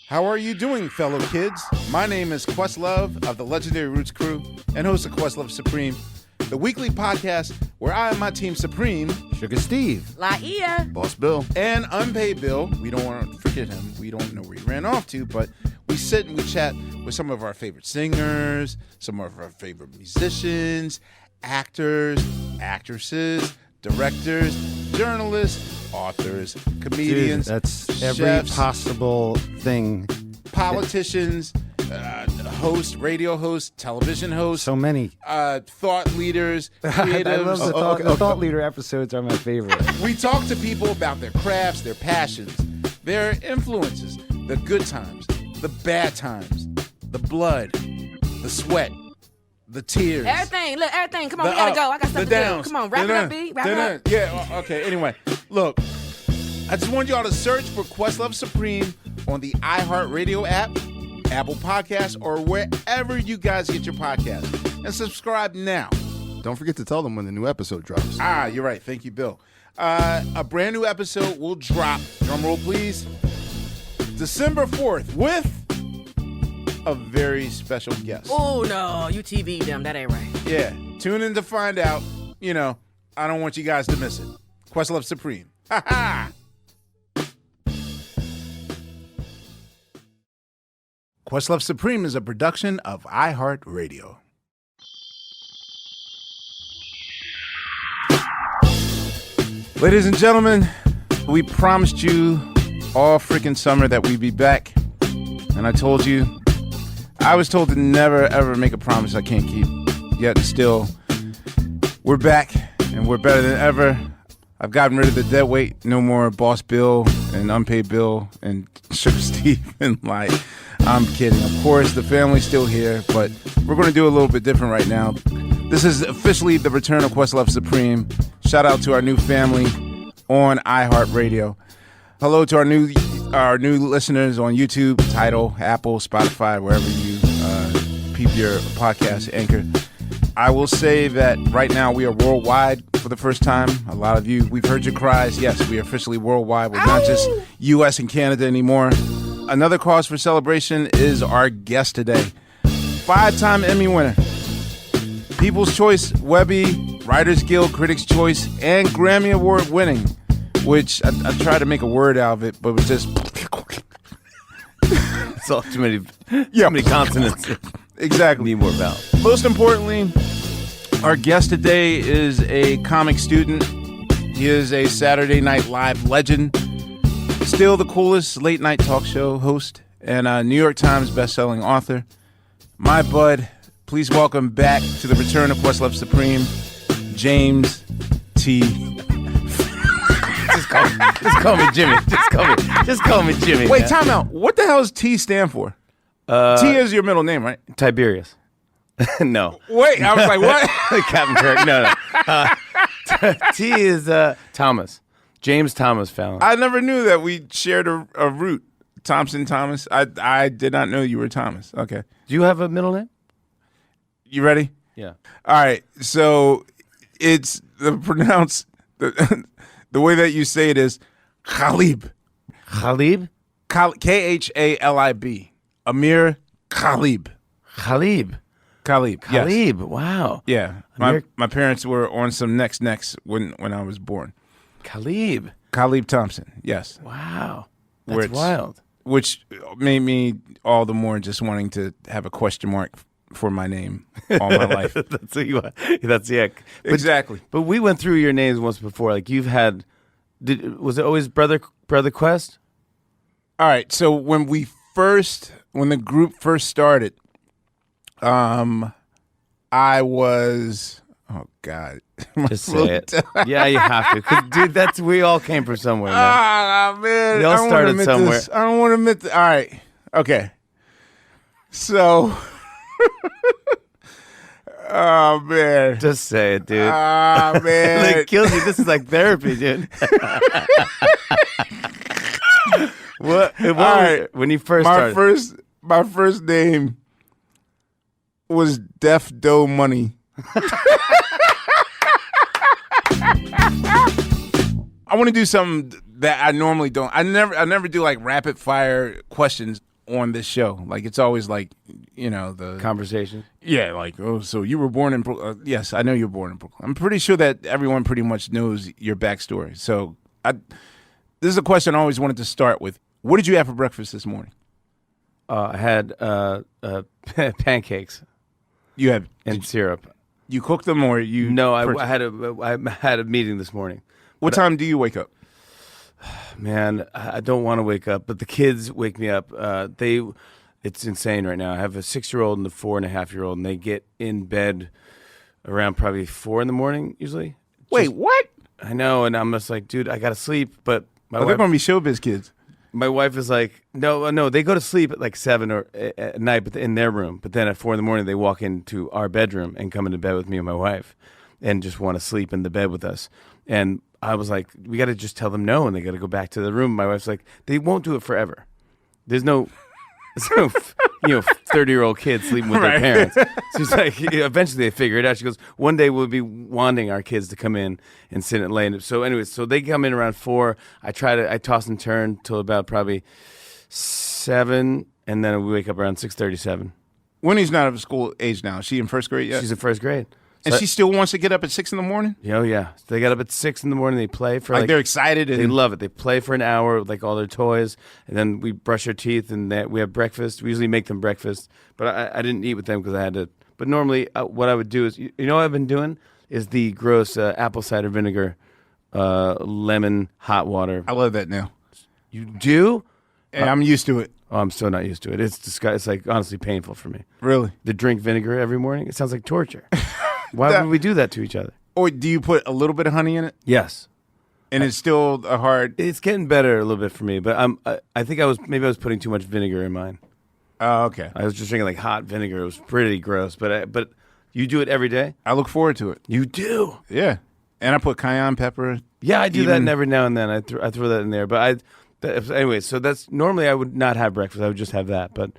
How are you doing, fellow kids? My name is Questlove of the Legendary Roots Crew and host of Questlove Supreme, the weekly podcast where I and my team Supreme, Sugar Steve, Laia, Boss Bill, and Unpaid Bill, we don't want to forget him, we don't know where he ran off to, but we sit and we chat with some of our favorite singers, some of our favorite musicians, actors, actresses, directors, journalists, authors, comedians, dude, that's every chefs, possible thing. Politicians, hosts, radio hosts, television hosts, So many. thought leaders, I creatives. love the thought leader episodes are my favorite. We talk to people about their crafts, their passions, their influences, the good times, the bad times, the blood, the sweat, the tears. everything. Look, everything. Come on, we gotta go. I got stuff to do. Come on, wrap it up, B. Wrap it up. Yeah, okay, anyway. Look, I just want y'all to search for Questlove Supreme on the iHeartRadio app, Apple Podcasts, or wherever you guys get your podcasts. And subscribe now. Don't forget to tell them when the new episode drops. You're right. Thank you, Bill. A brand new episode will drop, drumroll please, December 4th with a very special guest. Oh, no. You TV'd them. That ain't right. Yeah, tune in to find out. You know, I don't want you guys to miss it. Questlove Supreme. Ha ha! Questlove Supreme is a production of iHeartRadio. Ladies and gentlemen, we promised you all freaking summer that we'd be back. And I told you, I was told to never ever make a promise I can't keep. Yet still, we're back and we're better than ever. I've gotten rid of the dead weight. No more Boss Bill and Unpaid Bill and Sugar Steve and like, I'm kidding. Of course, the family's still here, but we're going to do a little bit different right now. This is officially the return of Questlove Supreme. Shout out to our new family on iHeartRadio. Hello to our new listeners on YouTube, Tidal, Apple, Spotify, wherever you peep your podcast anchor. I will say that right now we are worldwide for the first time. A lot of you, we've heard your cries. Yes, we are officially worldwide. We're not just U.S. and Canada anymore. Another cause for celebration is our guest today. 5-time Emmy winner, People's Choice, Webby, Writers Guild, Critics' Choice, and Grammy Award winning, which I tried to make a word out of it, but it was just... So too many consonants. Exactly. Need more vowels. Most importantly, our guest today is a comic student. He is a Saturday Night Live legend. Still the coolest late night talk show host and a New York Times bestselling author. My bud, please welcome back to the return of Questlove Supreme, James T. Just call me Jimmy. Just call me Jimmy. Wait, man. time out. What the hell does T stand for? T is your middle name, right? Tiberius. No. Wait, I was like, what? Captain Kirk. No. T is Thomas. James Thomas Fallon. I never knew that we shared a root. Thompson Thomas. I did not know you were Thomas. Okay. Do you have a middle name? You ready? Yeah. All right. So it's pronounced the way that you say it is Khalib. Khalib? Khalib. Amir Khalib. Khalib. Khalib. Yes. Khalib. Wow. Yeah. My parents were on some next when I was born. Khalib. Khalib Thompson. Yes. Wow. That's wild. Which made me all the more just wanting to have a question mark for my name all my life. That's who you are. That's Exactly. But we went through your names once before. Like you've had. Was it always Brother Quest? All right. So when the group first started, I was. Oh God. Just say it. Yeah, you have to. 'Cause, dude, we all came from somewhere, man. Ah, man. We all started somewhere. I don't want to admit this. All right. Okay. So. Oh, man. Just say it, dude. Ah, man. It kills you. This is like therapy, dude. What All right. when you first started? My first name was Def Dough Money. I want to do something that I normally don't. I never do like rapid fire questions on this show. Like it's always like, the Conversation. yeah, like, oh, so you were born in Brooklyn. Yes, I know you were born in Brooklyn. I'm pretty sure that everyone pretty much knows your backstory. So this is a question I always wanted to start with. What did you have for breakfast this morning? I had pancakes You had and syrup. you cooked them or you? No, I purchased- had a meeting this morning. What time do you wake up? Man, I don't want to wake up, but the kids wake me up. It's insane right now. I have a 6-year-old and a 4.5-year-old, and they get in bed around probably 4 in the morning usually. Wait, what? I know, and I'm just like, dude, I gotta sleep. But my They're wife, gonna be showbiz kids. my wife is like, no, they go to sleep at like 7 or at night, but in their room. But then at 4 in the morning, they walk into our bedroom and come into bed with me and my wife, and just want to sleep in the bed with us. And I was like, we got to just tell them no, and they got to go back to the room. My wife's like, they won't do it forever. There's no 30-year-old kids sleeping with their parents. She's like, eventually they figure it out. She goes, one day we'll be wanting our kids to come in and sit and lay. So anyways, so they come in around 4. I toss and turn till about probably 7, and then we wake up around 6:37. Winnie's not of school age now. Is she in first grade yet? She's in first grade. and So- she still wants to get up at 6 in the morning? Oh yeah, so they got up at 6 in the morning. They play for Like they're excited and They love it. They play for an hour with like all their toys, and then we brush our teeth and we have breakfast. We usually make them breakfast, but I didn't eat with them because I had to. But normally, what I would do is, you know, what I've been doing is the gross apple cider vinegar, lemon hot water. I love that now. You do? And I'm used to it. Oh, I'm still not used to it. It's disgusting. It's like honestly painful for me. Really? To drink vinegar every morning, it sounds like torture. Why would we do that to each other? Or do you put a little bit of honey in it? Yes. And it's still a hard. It's getting better a little bit for me, but I think I was putting too much vinegar in mine. Oh, okay. I was just drinking like hot vinegar. It was pretty gross, but you do it every day? I look forward to it. You do? Yeah. And I put cayenne pepper. Yeah, I do that Even- every now and then. I throw that in there, but anyway. So that's normally I would not have breakfast. I would just have that. But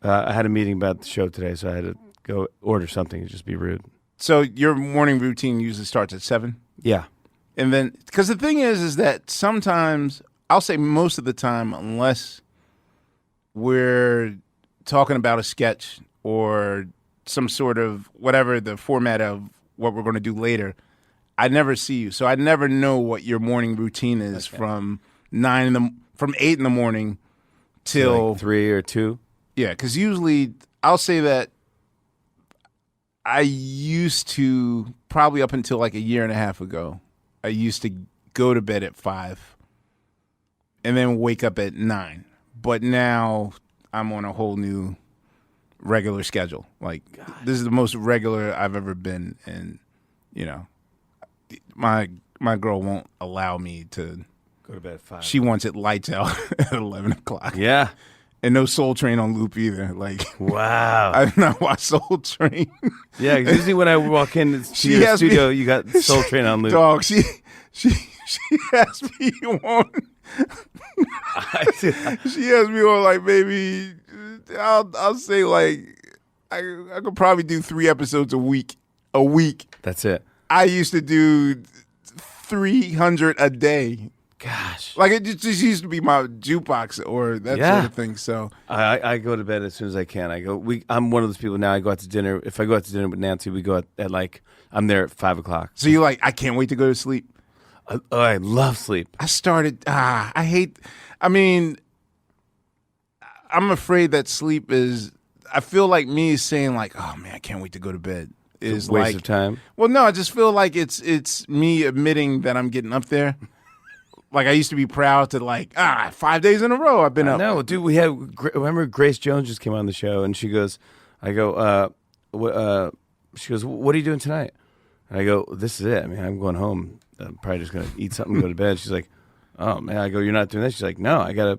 I had a meeting about the show today, so I had to go order something and just be rude. So your morning routine usually starts at 7? Yeah. And then, because the thing is that sometimes, I'll say most of the time, unless we're talking about a sketch or some sort of whatever the format of what we're going to do later, I never see you. So I never know what your morning routine is from 8 in the morning till Like 3 or 2. yeah. Because usually I'll say that I used to, probably up until like a year and a half ago, I used to go to bed at 5 and then wake up at 9. But now I'm on a whole new regular schedule. Like, this is the most regular I've ever been. And, you know, my girl won't allow me to. Go to bed at 5. She wants it lights out at 11 o'clock. Yeah. And no Soul Train on loop either. Like, Wow. I've not watched Soul Train. Yeah, usually when I walk in to She your has me- studio, you got Soul Train on loop. Dog, she has me on. She has me on like, baby. I'll say like I could probably do 3 episodes a week. That's it. I used to do 300 a day. Gosh. Like it just used to be my jukebox or that Yeah. sort of thing. So I go to bed as soon as I can. I'm one of those people now. I go out to dinner. If I go out to dinner with Nancy, we go out at like I'm there at 5 o'clock. so you're like, I can't wait to go to sleep. I love sleep. I started. I hate. I mean, I'm afraid that sleep is. I feel like me saying like, "Oh man, I can't wait to go to bed." Is Waste like of time. Well, no, I just feel like it's me admitting that I'm getting up there. Like I used to be proud to like 5 days in a row I've been up. No, dude, we had. Remember, Grace Jones just came on the show, and she goes, "I go, she goes, what are you doing tonight?" And I go, "This is it. I mean, I'm going home. I'm probably just gonna eat something, and go to bed." She's like, "Oh man," I go, "You're not doing that?" She's like, "No, I got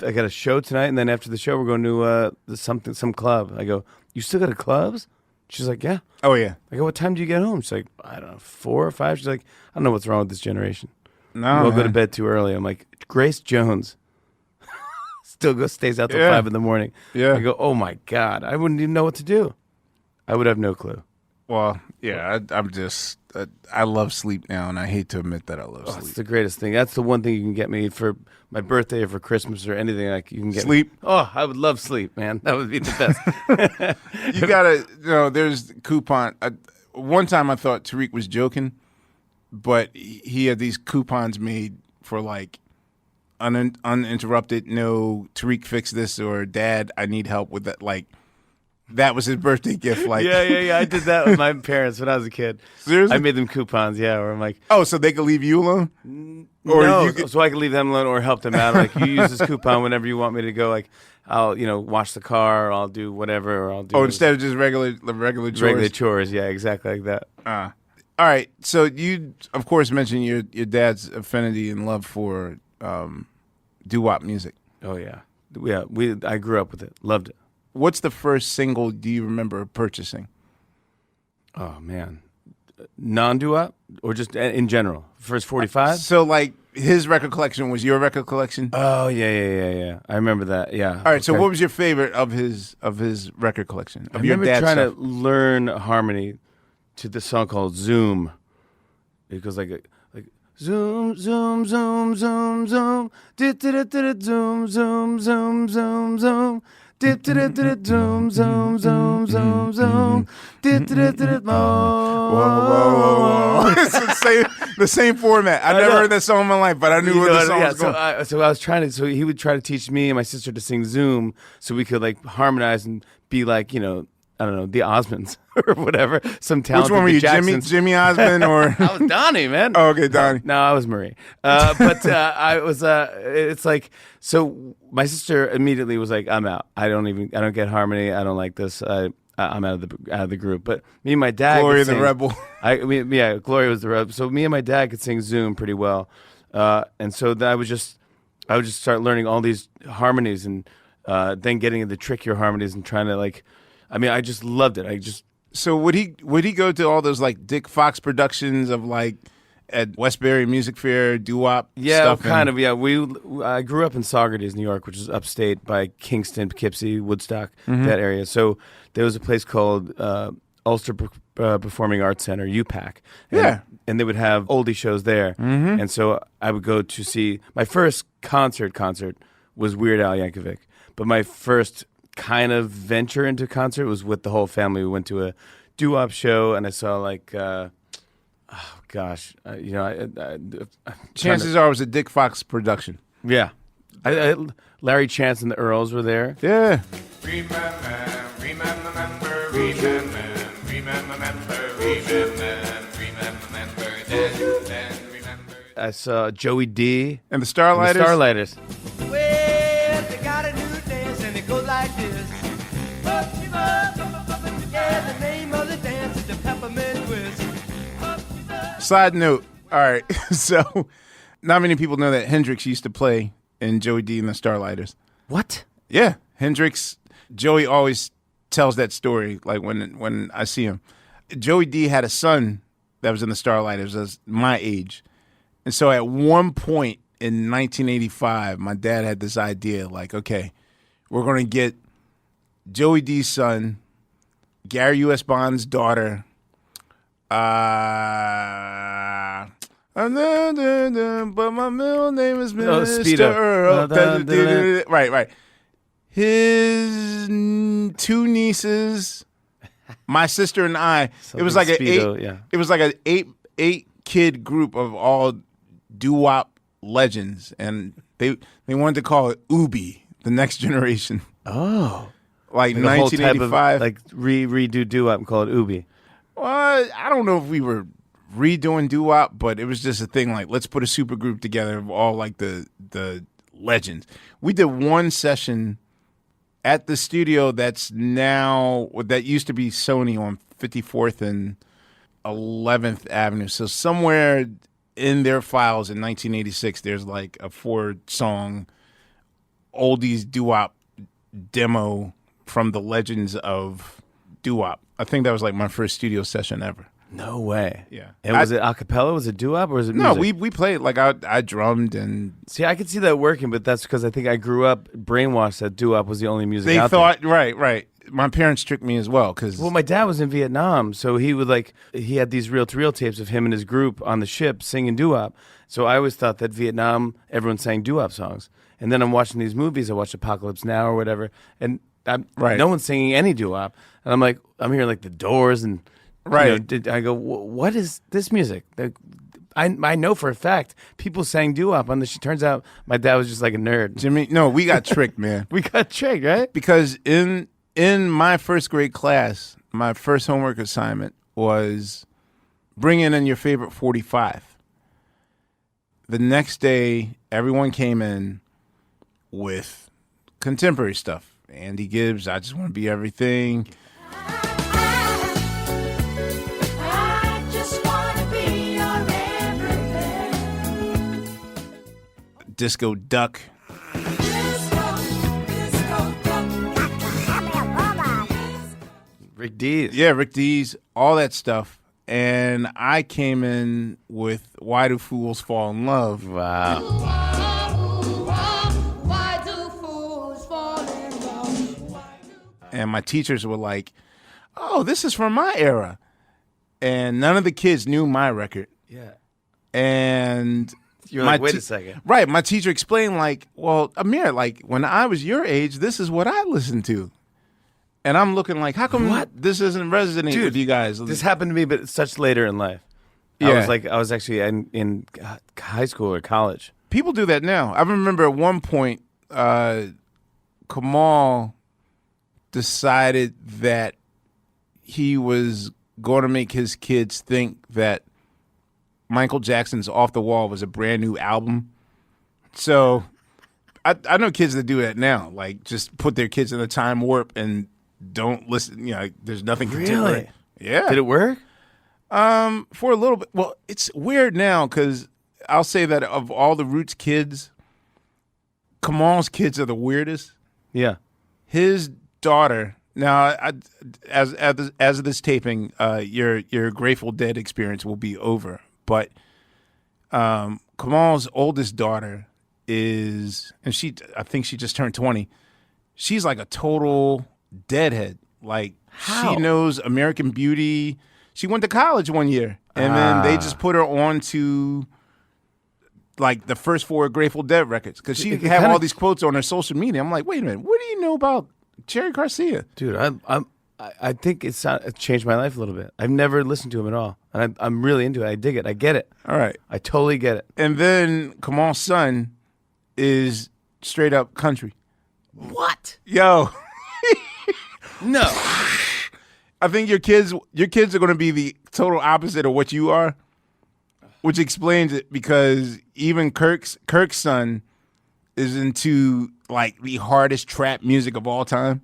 a show tonight, and then after the show, we're going to some club." I go, "You still got a clubs?" She's like, "Yeah." Oh yeah. I go, "What time do you get home?" She's like, "I don't know, 4 or 5." She's like, "I don't know what's wrong with this generation. No. We'll go to man. bed too early." I'm like, Grace Jones stays out till Yeah. 5 in the morning. Yeah. I go, "Oh my God, I wouldn't even know what to do. I would have no clue." Well, yeah, I'm just I love sleep now, and I hate to admit that I love It's sleep. the greatest thing. That's the one thing you can get me for my birthday or for Christmas or anything. Like you can get Sleep? Me. Oh, I would love sleep, man. That would be the best. You gotta, there's coupon. One time I thought Tariq was joking, but he had these coupons made for like uninterrupted. No, Tariq fix this, or Dad, I need help with that. Like that was his birthday gift. Like yeah. I did that with my parents when I was a kid. Seriously? I made them coupons. Yeah, where I'm like, oh, so they could leave you alone, no, you could, so I can leave them alone or help them out. Like you use this coupon whenever you want me to go. Like I'll wash the car, or I'll do whatever, or I'll do. oh, instead of just regular chores. regular chores. Yeah, exactly like that. All right. So you, of course, mentioned your dad's affinity and love for doo-wop music. Oh yeah. I grew up with it. Loved it. What's the first single do you remember purchasing? Oh man, non-doo-wop or just in general? First 45. So like his record collection was your record collection? Oh yeah. I remember that. Yeah. All right. So Okay. what was your favorite of his record collection of I your remember dad's trying stuff? to learn harmony to this song called Zoom. It goes like zoom zoom zoom zoom zoom zoom zoom zoom zoom zoom zoom zoom zoom zoom zoom Whoa. It's the same format. I never know. heard that song in my life, but I knew where the song was going. So I was trying to. So he would try to teach me and my sister to sing Zoom, so we could like harmonize and be like I don't know, the Osmonds or whatever. Some talented Which one were you, Jacksons. Jimmy Osmond or? I was Donnie, man. Oh, okay, Donnie. No, I was Marie. But I was. It's like so. My sister immediately was like, "I'm out. I don't get harmony. I don't like this. I'm out of the group." But me and my dad, Gloria could the sing. Rebel. Yeah, Gloria was the rebel. So me and my dad could sing Zoom pretty well, and so then I would just start learning all these harmonies and then getting into trickier harmonies and trying to like. I mean, I just loved it. So would he go to all those like Dick Fox productions of like at Westbury Music Fair doo-wop stuff? Kind of. Yeah, I grew up in Saugerties, New York, which is upstate by Kingston, Poughkeepsie, Woodstock, that area. So there was a place called Ulster Performing Arts Center, UPAC. And they would have oldie shows there. And so I would go to see my first concert was Weird Al Yankovic, but my first kind of venture into concert was with the whole family. We went to a doo-wop show, and I saw like, Chances are it was a Dick Fox production. Yeah, Larry Chance and the Earls were there. Yeah. I saw Joey D And the Starlighters? and the Starlighters. Well, they got a new dance and it goes like this. Yeah, the name of the dance is the peppermint twist. Side note. All right. So not many people know that Hendrix used to play in Joey D and the Starlighters. What? Yeah. Hendrix. Joey always tells that story like when I see him. Joey D had a son that was in the Starlighters as my age. And so at one point in 1985, my dad had this idea like, okay, we're going to get Joey D's son, Gary U.S. Bond's daughter, but my middle name is Mr. Speedo. Earl. Right. His two nieces, my sister and I. It was like Speedo, yeah. It was like an eight kid group of all doo-wop legends, and they wanted to call it Ubi, the next generation. Oh, Like the whole type of 1985. like redo doo-wop and call it Ubi. Well, I don't know if we were redoing doo-wop, but it was just a thing like, let's put a super group together of all like the legends. We did one session at the studio that used to be Sony on 54th and 11th Avenue. So somewhere in their files in 1986, there's like a 4-song oldies doo-wop demo from the legends of doo-wop. I think that was like my first studio session ever. No way. Yeah. And was it a cappella? Was it doo-wop or was it No, music? we played like I drummed and See, I could see that working, but that's because I think I grew up brainwashed that doo-wop was the only music they out thought right. my parents tricked me as well because Well, my dad was in Vietnam, so he had these reel-to-reel tapes of him and his group on the ship singing doo-wop. So I always thought that Vietnam, everyone sang doo-wop songs. And then I'm watching these movies. I watched Apocalypse Now or whatever, and no one's singing any doo-wop. And I'm like, I'm hearing like the Doors and I go, what is this music? I know for a fact people sang doo-wop on the ship. Turns out my dad was just like a nerd. Jimmy, no, we got tricked, man. We got tricked, right? Because in my first grade class, my first homework assignment was bring in your favorite 45. The next day, everyone came in with contemporary stuff. Andy Gibbs, I Just Want to Be Everything. I just wanna be your everything. Disco Duck. Rick Dees. Yeah, Rick Dees, all that stuff. And I came in with Why Do Fools Fall in Love? Wow. Why do fools fall in love? And my teachers were like, oh, this is from my era. And none of the kids knew my record. Yeah. And You're like, wait a second. Right. My teacher explained, like, well, Amir, like, when I was your age, this is what I listened to. And I'm looking like, how come this isn't resonating with you guys? This happened to me, but such later in life. Yeah. I was actually in high school or college. People do that now. I remember at one point, Kamal decided that he was going to make his kids think that Michael Jackson's Off the Wall was a brand new album. So I know kids that do that now, like just put their kids in a time warp and don't listen. You know, like, there's nothing contemporary. Yeah. Did it work? For a little bit. Well, it's weird now because I'll say that of all the Roots kids, Kamal's kids are the weirdest. Yeah. His daughter. Now, as of this taping, your Grateful Dead experience will be over. But Kamal's oldest daughter is, and I think she just turned 20. She's like a total Deadhead. Like, How? she knows American Beauty. She went to college one year, and then they just put her on to like the first 4 Grateful Dead records because she had all these quotes on her social media. I'm like, wait a minute, what do you know about Jerry Garcia? Dude, I think it changed my life a little bit. I've never listened to him at all, and I'm really into it. I dig it. I get it. All right. I totally get it. And then Kamal's son is straight up country. What? Yo, No. I think your kids are going to be the total opposite of what you are, which explains it because even Kirk's son is into like the hardest trap music of all time.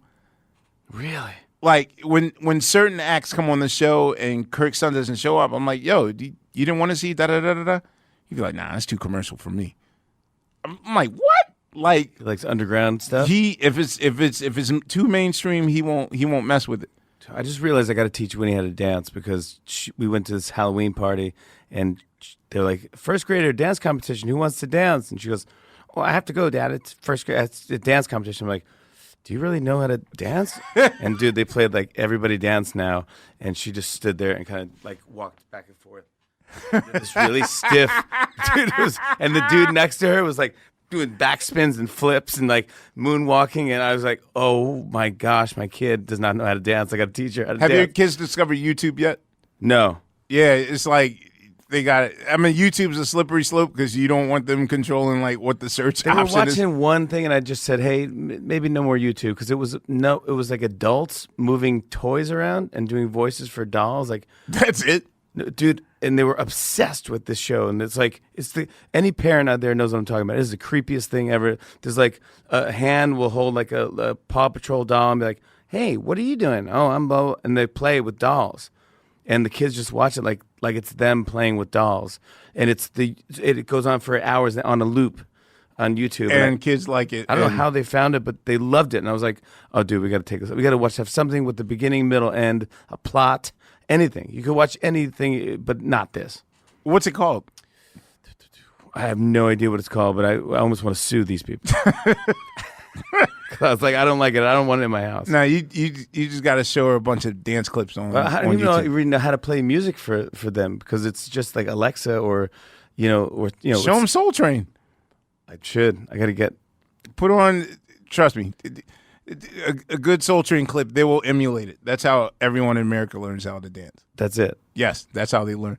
Really? Like when certain acts come on the show and Kirk's son doesn't show up, I'm like, yo, you didn't want to see da da da da da? He'd be like, nah, that's too commercial for me. I'm like, what? Like, He likes underground stuff? if it's too mainstream, he won't mess with it. I just realized I got to teach Winnie how to dance because we went to this Halloween party and they're like, first grader dance competition. Who wants to dance? And she goes, well, I have to go, Dad. It's first grade. It's a dance competition. I'm like, do you really know how to dance? And dude, they played like Everybody Dance Now, and she just stood there and kind of like walked back and forth. This really stiff dude and the dude next to her was like doing backspins and flips and like moonwalking, and I was like, oh my gosh, my kid does not know how to dance. I got to teach her how to Have dance. your kids discovered YouTube yet? No. Yeah, it's like they got it. I mean, YouTube's a slippery slope because you don't want them controlling like what the search They were option is. watching one thing, and I just said, "Hey, maybe no more YouTube," because it was like adults moving toys around and doing voices for dolls. Like That's it. no, dude, and they were obsessed with this show. And it's like any parent out there knows what I'm talking about. It is the creepiest thing ever. There's like a hand will hold like a Paw Patrol doll and be like, "Hey, what are you doing?" "Oh, I'm Bo," and they play with dolls. And the kids just watch it like it's them playing with dolls, and it goes on for hours on a loop on YouTube. And kids like it. I don't know And how they found it, but they loved it. And I was like, "Oh, dude, we got to take this. We got to have something with the beginning, middle, end, a plot, anything. You could watch anything, but not this." What's it called? I have no idea what it's called, but I almost want to sue these people I was like, I don't like it. I don't want it in my house. No, you just got to show her a bunch of dance clips on. I don't on even YouTube. really know how to play music for them because it's just like Alexa or Show them Soul Train. I should. I got to get. Put on. Trust me, a good Soul Train clip. They will emulate it. That's how everyone in America learns how to dance. That's it. Yes, that's how they learn.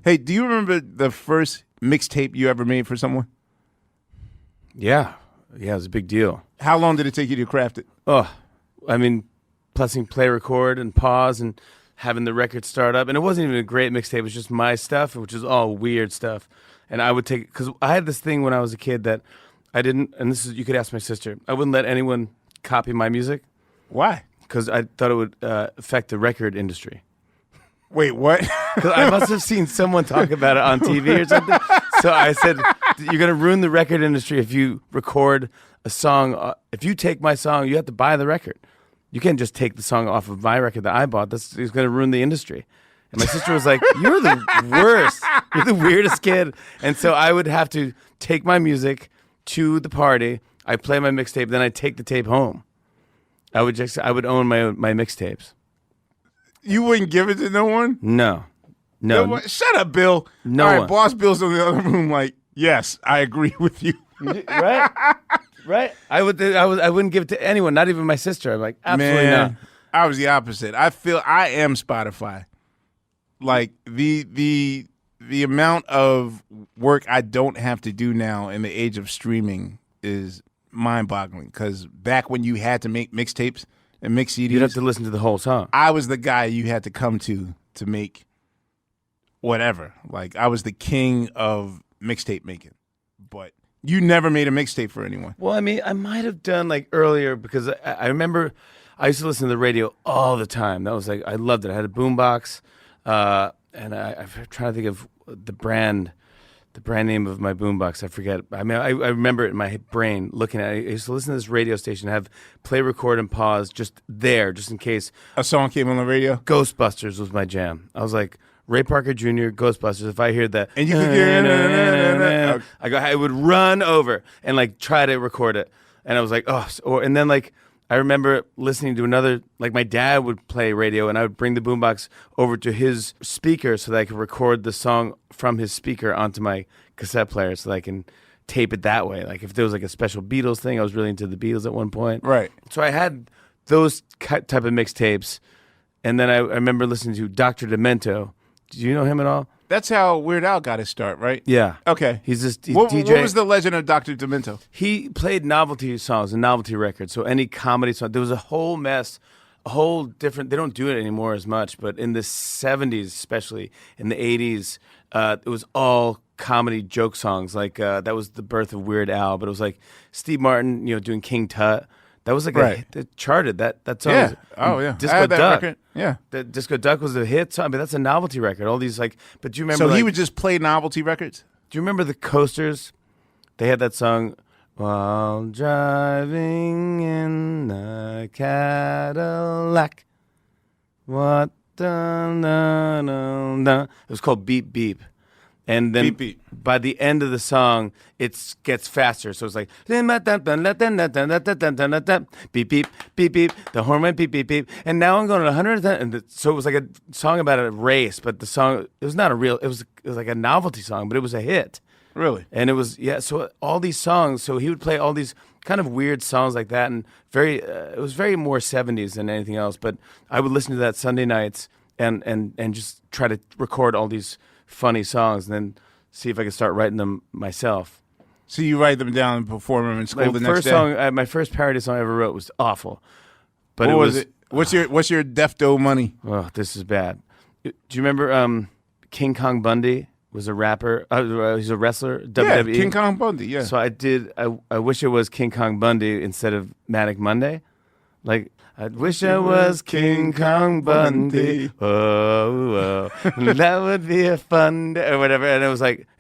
Hey, do you remember the first mixtape you ever made for someone? Yeah, it was a big deal. How long did it take you to craft it? Oh, I mean, pressing play, record, and pause, and having the record start up. And it wasn't even a great mixtape. It was just my stuff, which is all weird stuff. And I would take, because I had this thing when I was a kid that I didn't, and this is, you could ask my sister, I wouldn't let anyone copy my music Why? because I thought it would affect the record industry. Wait, what? 'Cause I must have seen someone talk about it on TV or something. So I said, you're going to ruin the record industry if you record a song. If you take my song, you have to buy the record. You can't just take the song off of my record that I bought. It's going to ruin the industry. And my sister was like, you're the worst. You're the weirdest kid. And so I would have to take my music to the party. I play my mixtape, then I take the tape home. I would own my mixtapes. You wouldn't give it to no one? No. Shut up, Bill. No All right, one. Boss Bill's in the other room like, yes, I agree with you. Right? I wouldn't give it to anyone, not even my sister. I'm like, absolutely Man, not. I was the opposite. I feel I am Spotify. Like the amount of work I don't have to do now in the age of streaming is mind-boggling. Because back when you had to make mixtapes and mix CDs, You'd have to listen to the whole song. I was the guy you had to come to make whatever. Like I was the king of mixtape making. But you never made a mixtape for anyone. Well, I mean, I might have done like earlier because I remember I used to listen to the radio all the time. That was like, I loved it. I had a boombox, and I'm trying to think of the brand name of my boombox. I forget. I mean, I remember it in my brain looking at it. I used to listen to this radio station, have play, record, and pause just there, just in case. A song came on the radio. Ghostbusters was my jam. I was like, Ray Parker Jr., Ghostbusters. If I hear that, And you could get I would run over and like try to record it. And I was like, and then like I remember listening to another, like my dad would play radio and I would bring the boombox over to his speaker so that I could record the song from his speaker onto my cassette player so that I can tape it that way. Like if there was like a special Beatles thing, I was really into the Beatles at one point. Right. So I had those type of mixtapes. And then I remember listening to Dr. Demento. Do you know him at all? That's how Weird Al got his start, right? Yeah. Okay. He's What DJ. was the legend of Dr. Demento? He played novelty songs and novelty records. So any comedy song, there was a whole mess, a whole different. They don't do it anymore as much, but in the 70s, especially in the 80s, it was all comedy joke songs. Like that was the birth of Weird Al. But it was like Steve Martin, doing King Tut. That was like Right. it charted that song. Yeah. Was, Oh, yeah. Disco I had that Duck. record. Yeah. The Disco Duck was a hit song, but that's a novelty record. All these like, but do you remember? So he like- would just play novelty records? Do you remember the Coasters? They had that song, while driving in the Cadillac. What? Dun, dun, dun, dun. It was called Beep Beep. And then Beep, beep. by the end of the song, it gets faster. So it's like beep beep beep beep. The horn went beep beep beep. And now I'm going at 110. And so it was like a song about a race, but the song it was not a real. It was like a novelty song, but it was a hit. Really? And it was So all these songs. So he would play all these kind of weird songs like that, and it was very more 70s than anything else. But I would listen to that Sunday nights and just try to record all these funny songs and then see if I could start writing them myself. So you write them down and perform them in school My the next first day? song, my first parody song I ever wrote was awful. But What it was it? What's your Defto money? Oh, this is bad. Do you remember King Kong Bundy was a rapper? He's a wrestler. Yeah, WWE. King Kong Bundy, yeah. So I wish it was King Kong Bundy instead of Manic Monday. Like, I wish I was King Kong Bundy. Oh, that would be a fun day, or whatever. And it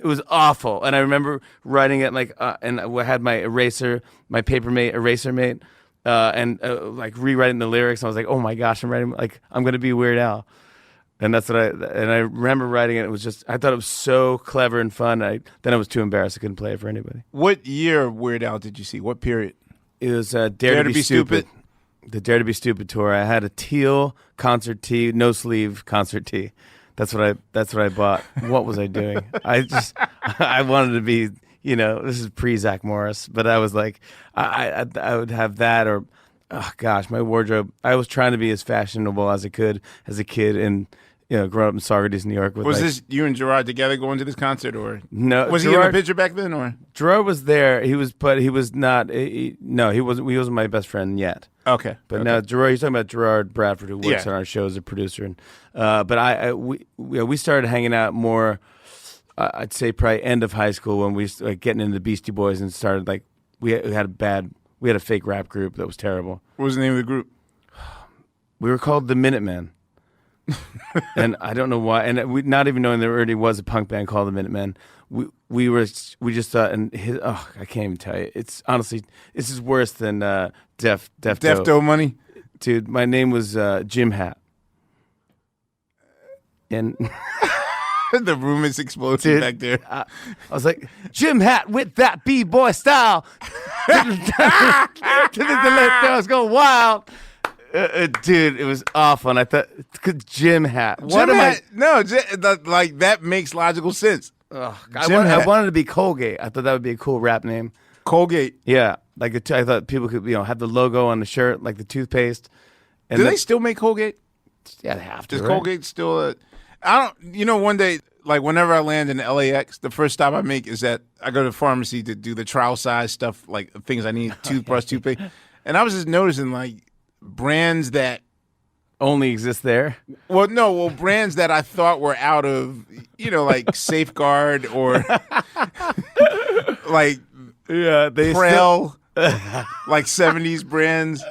was awful. And I remember writing it and I had my paper eraser mate, and like rewriting the lyrics. I was like, oh my gosh, I'm going to be Weird Al. And that's what I remember writing it. It was just, I thought it was so clever and fun. Then I was too embarrassed. I couldn't play it for anybody. What year of Weird Al did you see? What period? It was Dare to Be Stupid. The Dare to Be Stupid tour. I had a teal concert tee, no sleeve concert tee. That's what I bought. What was I doing? I wanted to be, this is pre Zach Morris, but I was like, I would have that, or oh gosh, my wardrobe. I was trying to be as fashionable as I could as a kid, and growing up in Saugerties, New York. Was this you and Gerard together going to this concert, or no? Was he in the picture back then, or Gerard was there? He was, but he was not. No, he wasn't. He wasn't my best friend yet. Okay, but now Gerard. You're talking about Gerard Bradford, who works on our show as a producer, and but we started hanging out more. I'd say probably end of high school when we getting into the Beastie Boys and started we had a fake rap group that was terrible. What was the name of the group? We were called the Minutemen. And I don't know why, and we not even knowing there already was a punk band called the Minutemen. We just thought, and I can't even tell you. It's honestly, this is worse than Defto Money, dude. My name was Jim Hat, and the room is exploding back there. I was like, Jim Hat with that b-boy style, to the left, I was going wild. Dude, it was awful, and I thought, Jim Hat. No, that makes logical sense. I wanted to be Colgate. I thought that would be a cool rap name. Colgate. Yeah, I thought people could, have the logo on the shirt, like the toothpaste. And Do they still make Colgate? Yeah, they have to. Is Colgate still I don't, one day, whenever I land in LAX, the first stop I make is that I go to the pharmacy to do the trial size stuff, like things I need, toothbrush, toothpaste. And I was just noticing, brands that only exist there. Well, brands that I thought were out of, Safeguard or Prel, 70s brands.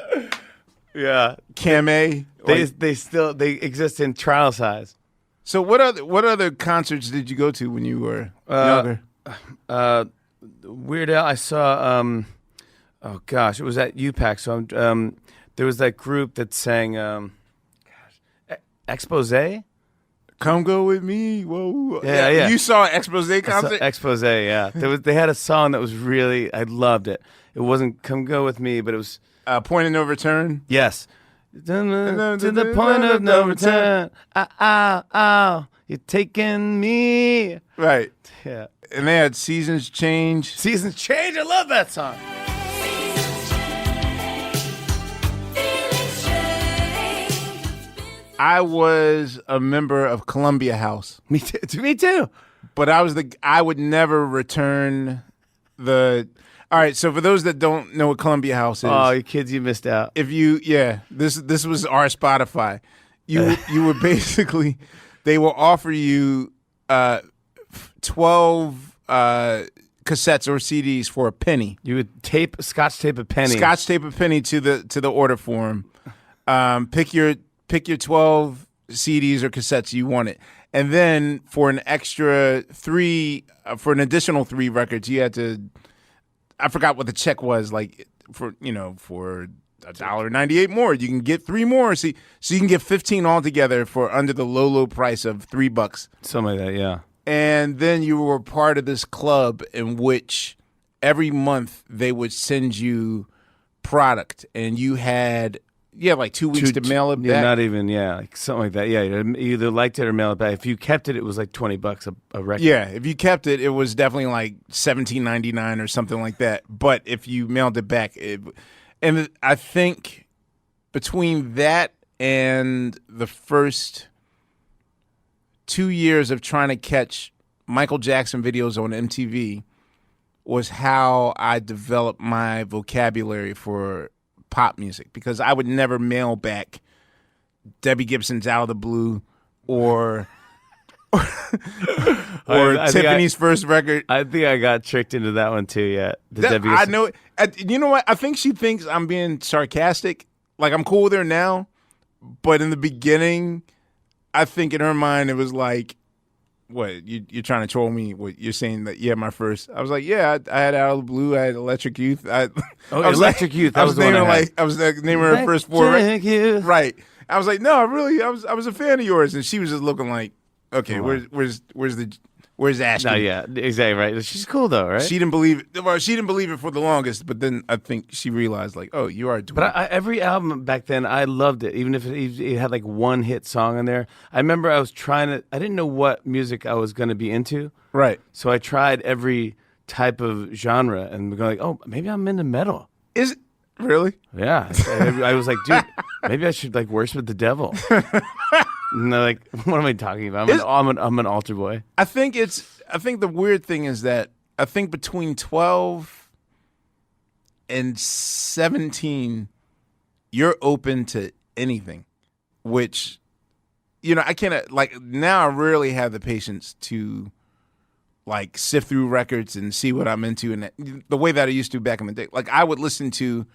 Yeah, Camé. They exist in trial size. So what other concerts did you go to when you were younger? Weird Al, I saw. Oh gosh, it was at UPAC. So there was that group that sang, Expose. Come go with me. Whoa. Yeah. You saw an Expose concert? Expose, yeah. They had a song that was really, I loved it. It wasn't Come Go With Me, but it was Point of No Return. Yes. To the point of no return. You're taking me. Right. Yeah. And they had Seasons Change. Seasons Change. I love that song. I was a member of Columbia House. Me too. But I would never return the. All right, so for those that don't know what Columbia House is, oh, you kids, you missed out. This was our Spotify. You were basically, they will offer you 12 cassettes or CDs for a penny. You would scotch tape a penny. Scotch tape a penny to the order form. Pick your 12 CDs or cassettes you wanted. And then for an extra for an additional 3 records, you had to, I forgot what the check was, for $1.98 more, you can get 3 more. So you can get 15 altogether for under the low price of $3. Something like that, yeah. And then you were part of this club in which every month they would send you product, and you had 2 weeks to mail it back. Yeah, not even, something like that. Yeah, you either liked it or mail it back. If you kept it, it was like $20 a record. Yeah, if you kept it, it was definitely like $17.99 or something like that. But if you mailed it back, and I think between that and the first 2 years of trying to catch Michael Jackson videos on MTV was how I developed my vocabulary for pop music, because I would never mail back Debbie Gibson's Out of the Blue or Tiffany's first record. I think I got tricked into that one too. Yeah, I know. You know what? I think she thinks I'm being sarcastic. Like, I'm cool with her now, but in the beginning, I think in her mind it was like, what you're trying to troll me? What you're saying that my first? I was like, yeah, I had Out of the Blue, I had Electric Youth. I was Electric Youth. That I was the one naming I had. I was naming her first four. Electric Youth. Right. I was like, no, I was a fan of yours, and she was just looking like, okay, where's Ashton? No, yeah, exactly right. She's cool though, right? She didn't believe it. Well, she didn't believe it for the longest, but then I think she realized, like, oh, you are doing. But every album back then, I loved it, even if it had like one hit song on there. I remember I didn't know what music I was going to be into, right. so I tried every type of genre and going like, oh, maybe I'm into metal. Is it really? Yeah, I was like, dude, maybe I should like worship the devil. And they're like, what am I talking about? I'm an altar boy. I think the weird thing is that I think between 12 and 17, you're open to anything, which, I can't, like, now I rarely have the patience to, like, sift through records and see what I'm into, and the way that I used to back in the day. Like, I would listen to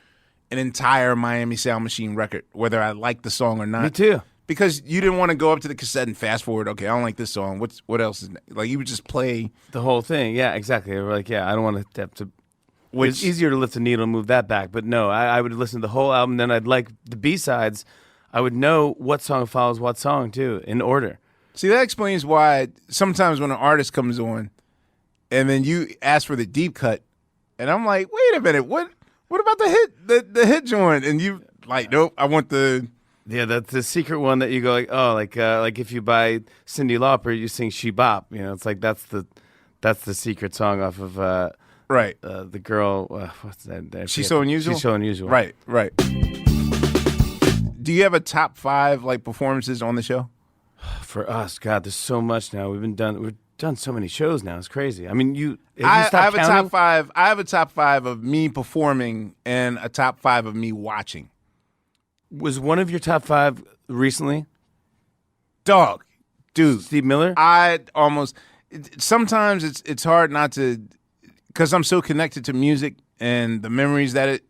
an entire Miami Sound Machine record, whether I liked the song or not. Me too. Because you didn't want to go up to the cassette and fast forward. Okay, I don't like this song. What else is like? You would just play the whole thing. Yeah, exactly. They were like, yeah, I don't want to have to. Which, it's easier to lift the needle and move that back. But no, I would listen to the whole album. Then I'd like the B-sides. I would know what song follows what song too, in order. See, that explains why sometimes when an artist comes on, and then you ask for the deep cut, and I'm like, wait a minute, what about the hit joint? And you like, nope, I want the. Yeah, that's the secret one that you go like, oh, like if you buy Cyndi Lauper, you sing She Bop. It's like that's the secret song off of right. The girl, what's that? She's So Unusual. She's So Unusual. Right. Do you have a top 5 like performances on the show? For us, God, there's so much now. We've done so many shows now. It's crazy. I mean, I have a top 5. I have a top 5 of me performing and a top 5 of me watching. Was one of your top 5 recently? Dog, dude. Steve Miller? Sometimes it's hard not to, because I'm so connected to music and the memories that it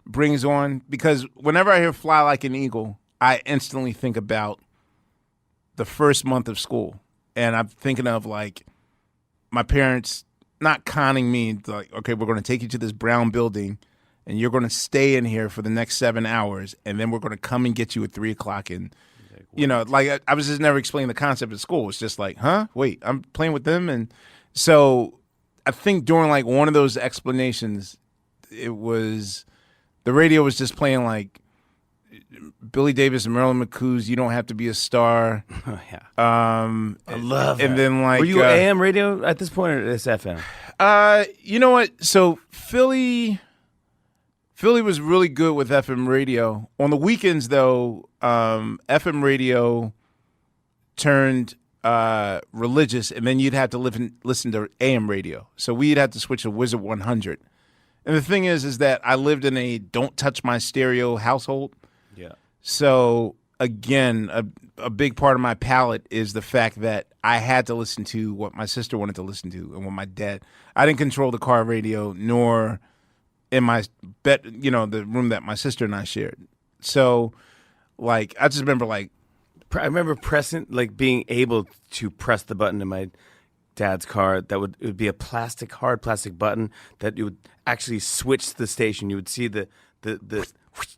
brings on. Because whenever I hear Fly Like an Eagle, I instantly think about the first month of school. And I'm thinking of like my parents not conning me, like, okay, we're going to take you to this brown building and you're going to stay in here for the next 7 hours, and then we're going to come and get you at 3 o'clock. And, I was just never explaining the concept at school. It's just like, huh? Wait, I'm playing with them? And so I think during, like, one of those explanations, the radio was just playing, like, Billy Davis and Marilyn McCoo's You Don't Have to Be a Star. Oh, yeah. I love that. And then, like... Were you AM radio at this point, or is FM? You know what? So, Philly was really good with FM radio. On the weekends, though, FM radio turned religious, and then you'd have to listen to AM radio. So we'd have to switch to Wizard 100. And the thing is that I lived in a don't touch my stereo household. Yeah. So, again, a big part of my palate is the fact that I had to listen to what my sister wanted to listen to and what my dad. I didn't control the car radio, nor in my bed, the room that my sister and I shared. So, like, I just remember, like, I remember pressing, like, being able to press the button in my dad's car. It would be a hard plastic button that you would actually switch the station. You would see the piece of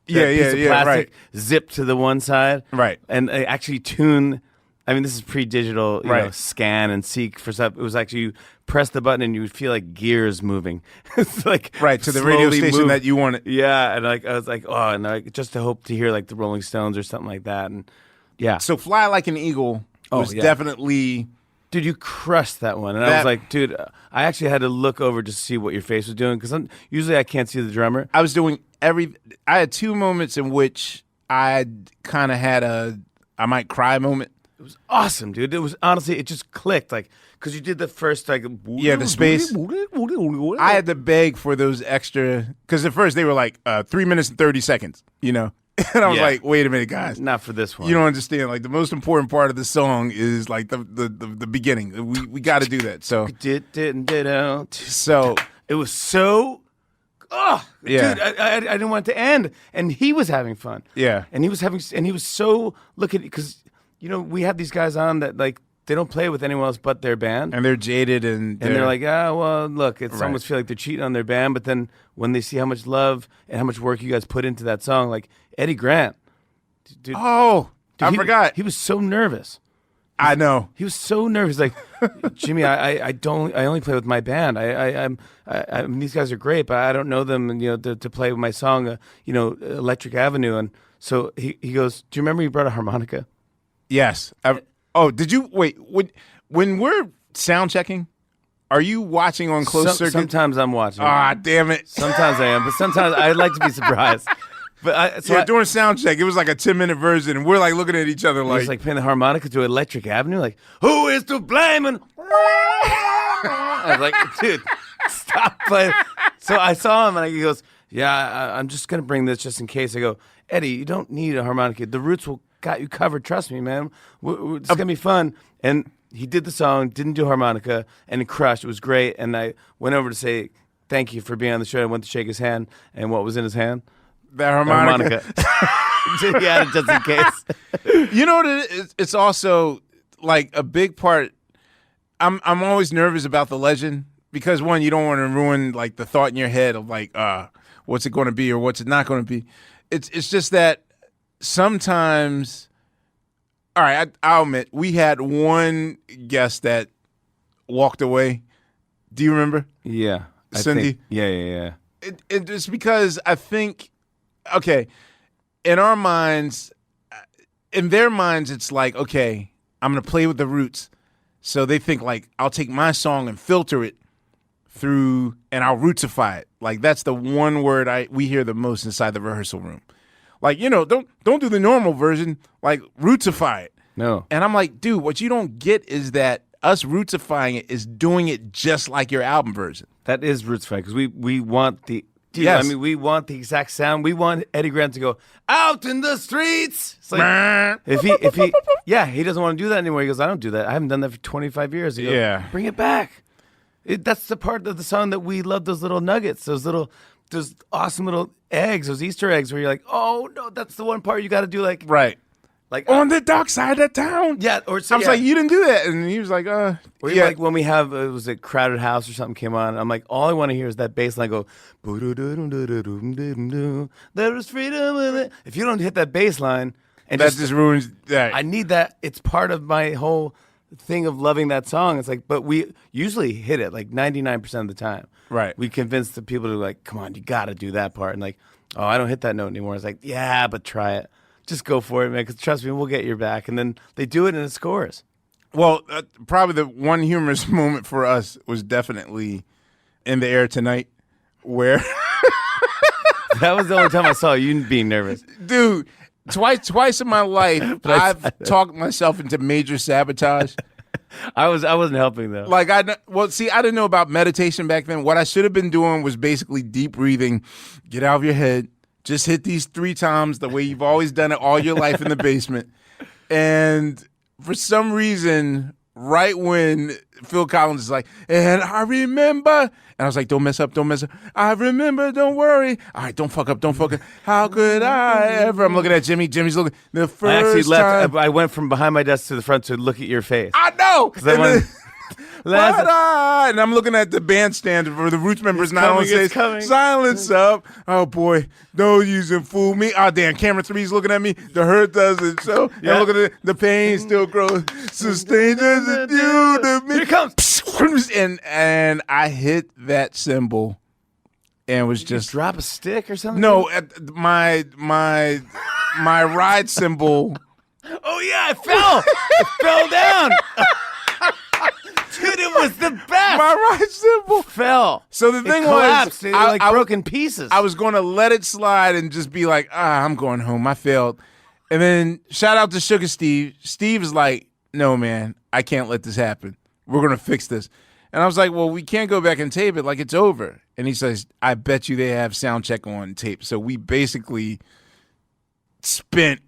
plastic right. zip to the one side, right, and actually tune. I mean, this is pre-digital, scan and seek for stuff. It was actually you press the button and you would feel like gears moving. It's like right to the radio station that you wanted. Yeah, and like I was like, oh, and just to hope to hear like the Rolling Stones or something like that, and yeah. So Fly Like an Eagle was definitely. Dude, you crushed that one, and I was like, dude, I actually had to look over to see what your face was doing because usually I can't see the drummer. I was doing I had 2 moments in which I kind of had I might cry moment. It was awesome, dude. It was honestly, it just clicked, like, because you did the first, like, the space. I had to beg for those extra, because at first they were like 3 minutes and 30 seconds, And I was like, wait a minute, guys. Not for this one. You don't understand. Like, the most important part of the song is, like, the beginning. We got to do that. So, it was so. Oh, yeah. Dude, I didn't want it to end, and he was having fun. Yeah, and he was so looking because we have these guys on that like they don't play with anyone else but their band. And they're jaded and They're like, well, look, it's Right. almost feel like they're cheating on their band. But then when they see how much love and how much work you guys put into that song, like Eddie Grant, dude, oh, I he- forgot. He was so nervous. I know. He was so nervous. Like, Jimmy, I only play with my band. These guys are great, but I don't know them. And to play with my song, Electric Avenue. And so he goes, do you remember you brought a harmonica? Yes. Did you wait? When we're sound checking, are you watching on closed circuit? Sometimes I'm watching. Ah, damn it. Sometimes I am, but sometimes I like to be surprised. But During sound check, it was like a 10-minute version, and we're like looking at each other he like, was like playing the harmonica to Electric Avenue, like, who is to blame? And I was like, dude, stop playing. So I saw him, and he goes, yeah, I'm just going to bring this just in case. I go, Eddie, you don't need a harmonica. The Roots will got you covered. Trust me, man. It's going to be fun. And he did the song, didn't do harmonica, and it crushed. It was great. And I went over to say thank you for being on the show. I went to shake his hand, and what was in his hand? that harmonica. He had it just in case. You know what it is? It's also like a big part. I'm always nervous about the legend because, one, you don't want to ruin like the thought in your head of like, what's it going to be or what's it not going to be. It's just that sometimes. All right, I'll admit we had one guest that walked away. Do you remember? Yeah. Cindy? Yeah. It's because I think, okay, in our minds, in their minds, it's like, okay, I'm going to play with the Roots. So they think like, I'll take my song and filter it through and I'll rootsify it. Like that's the one word we hear the most inside the rehearsal room. Like, don't do the normal version, like rootsify it. No. And I'm like, dude, what you don't get is that us rootsifying it is doing it just like your album version. That is Roots Fight because we want the. Dude, Yes. I mean, we want the exact sound. We want Eddie Grant to go out in the streets. It's like, if he, he doesn't want to do that anymore. He goes, I don't do that. I haven't done that for 25 years. He goes, Yeah. bring it back. That's the part of the song that we love. Those little nuggets, those awesome little eggs, those Easter eggs, where you're like, oh no, that's the one part you got to do. Like On the dark side of town. Yeah, or I was like, you didn't do that, and he was like, Or yeah. like when we have was it Crowded House or something came on, I'm like, all I want to hear is that bass line go. There is freedom in it. If you don't hit that bass line, and That just ruins that. I need that. It's part of my whole thing of loving that song. It's like, but we usually hit it like 99% of the time. Right. We convince the people to like, come on, you got to do that part. And like, oh, I don't hit that note anymore. It's like, yeah, but try it. Just go for it, man. Because trust me, we'll get your back. And then they do it and it scores. Well, probably the one humorous moment for us was definitely In the Air Tonight, where That was the only time I saw you being nervous. dude, twice in my life I've talked myself into major sabotage. I wasn't helping though. Like I didn't know about meditation back then. What I should have been doing was basically deep breathing, get out of your head, just hit these 3 times the way you've always done it all your life in the basement. And for some reason, right when Phil Collins is like, and I remember, and I was like, don't mess up. I remember, don't worry. All right, don't fuck up. How could I ever? I'm looking at Jimmy. Jimmy's looking. The first I actually left. time. I went from behind my desk to the front to look at your face. I know. I wanted- And I'm looking at the bandstand for the Roots members now on stage. Silence up. Oh boy, don't use and fool me. Oh damn, camera 3's looking at me. The hurt doesn't show. Yeah. And look at it. The pain still grows. Sustained as it do to me. Here it comes. And I hit that cymbal and was just Drop a stick or something? no my ride cymbal. Oh yeah, it fell. It fell down. Dude, it was the best. My ride cymbal Fell. So the thing it collapsed. was, It like broke in pieces. I was going to let it slide and just be like, I'm going home. I failed. And then shout out to Sugar Steve. Steve is like, no, man, I can't let this happen. We're going to fix this. And I was like, well, we can't go back and tape it like it's over. And he says, I bet you they have sound check on tape. So we basically spent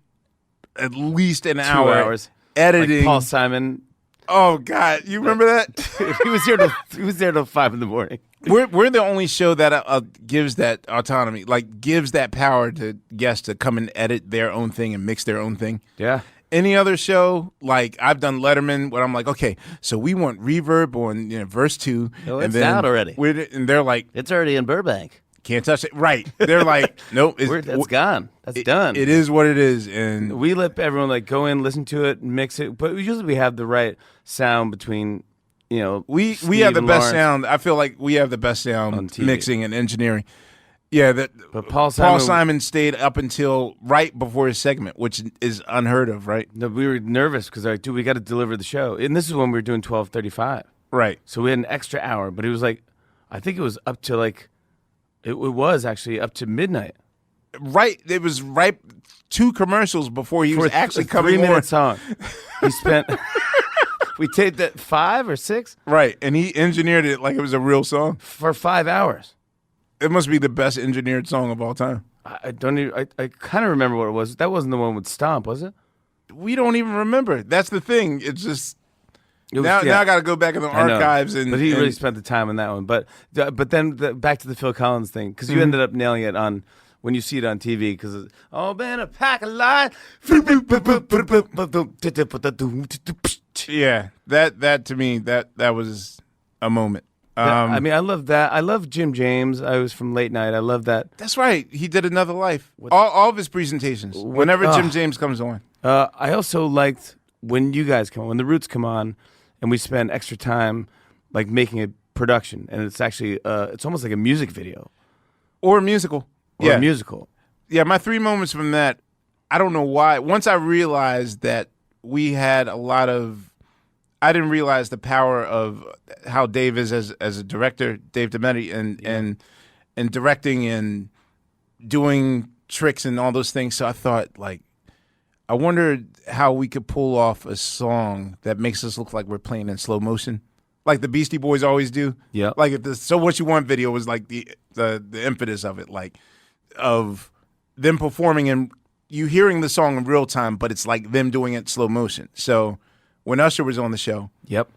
at least an 2 hour hours editing. Like Paul Simon. Oh, God. You remember that? He was there till 5 a.m. We're the only show that gives that autonomy, like gives that power to guests to come and edit their own thing and mix their own thing. Yeah. Any other show, like I've done Letterman, where I'm like, okay, so we want reverb on verse 2. Oh, and it's then out already. And they're like, It's already in Burbank. can't touch it. Right. They're like, nope. That's gone. That's done. It is what it is. And We let everyone like go in, listen to it, mix it. But usually we have the right sound between, we Steve have the and best Lawrence. sound. I feel like we have the best On sound TV. mixing and engineering. Yeah, But Paul Paul Simon- Simon stayed up until right before his segment, which is unheard of, right? No, we were nervous because like, dude, we got to deliver the show. And this is when we were doing 12:35. Right. So we had an extra hour, but it was like, I think it was up to like, it was actually up to midnight. Right. It was right 2 commercials before he was actually a coming on. 3-minute song. He spent, we taped that 5 or 6 Right. And he engineered it like it was a real song. for 5 hours. It must be the best engineered song of all time. I don't even, I kind of remember what it was. That wasn't the one with Stomp, was it? We don't even remember. That's the thing. It's just It was- now yeah. I got to go back in the I know. archives but he really spent the time on that one. But then back to the Phil Collins thing because you ended up nailing it on when you see it on TV because oh man, a pack of lies. yeah, that to me that was a moment. I mean, I love that. I love Jim James. I was from Late Night. I love that. That's right. He did Another Life. All of his presentations. Whenever Jim James comes on. I also liked when you guys come on, when the Roots come on, and we spend extra time like making a production, and it's actually it's almost like a music video Or a musical. or yeah. a musical. Yeah, my 3 moments from that, I don't know why. Once I realized that we had a lot of, I didn't realize the power of how Dave is as a director, Dave Demetti, and directing and doing tricks and all those things. So I thought, like, I wondered how we could pull off a song that makes us look like we're playing in slow motion, like the Beastie Boys always do. Yeah. Like if the "So What You Want" video was like the impetus of it, like of them performing and you hearing the song in real time, but it's like them doing it slow motion. So when Usher was on the show, Yep.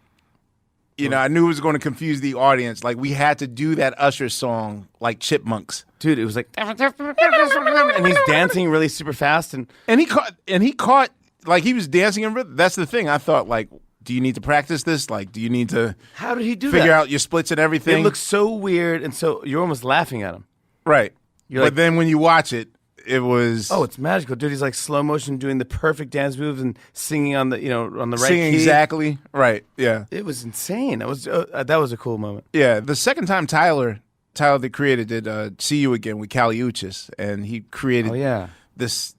I knew it was going to confuse the audience. Like we had to do that Usher song like Chipmunks. Dude, it was like, and he's dancing really super fast, and And he caught like he was dancing in rhythm. That's the thing. I thought like, do you need to practice this? Like, do you need to how did he do figure that? out your splits and everything? It looks so weird, and so you're almost laughing at him. right. You're But like- then when you watch it, it was Oh, it's magical, dude. He's like slow motion doing the perfect dance moves and singing on the on the right singing key. exactly right. Yeah. It was insane. That was a cool moment. Yeah, the second time Tyler the Creator did "See You Again" with Kali Uchis, and he created Oh yeah. this.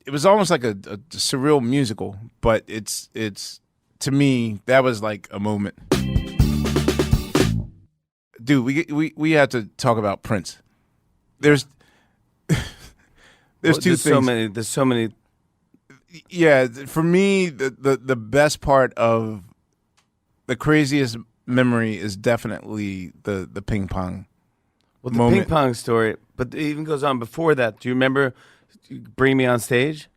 It was almost like a surreal musical, but it's to me that was like a moment. Dude, we had to talk about Prince. There's two things. There's so many. Yeah, for me, the best part of the craziest memory is definitely the ping pong. Well, the moment. ping pong story, but it even goes on before that. Do you remember Bring Me on Stage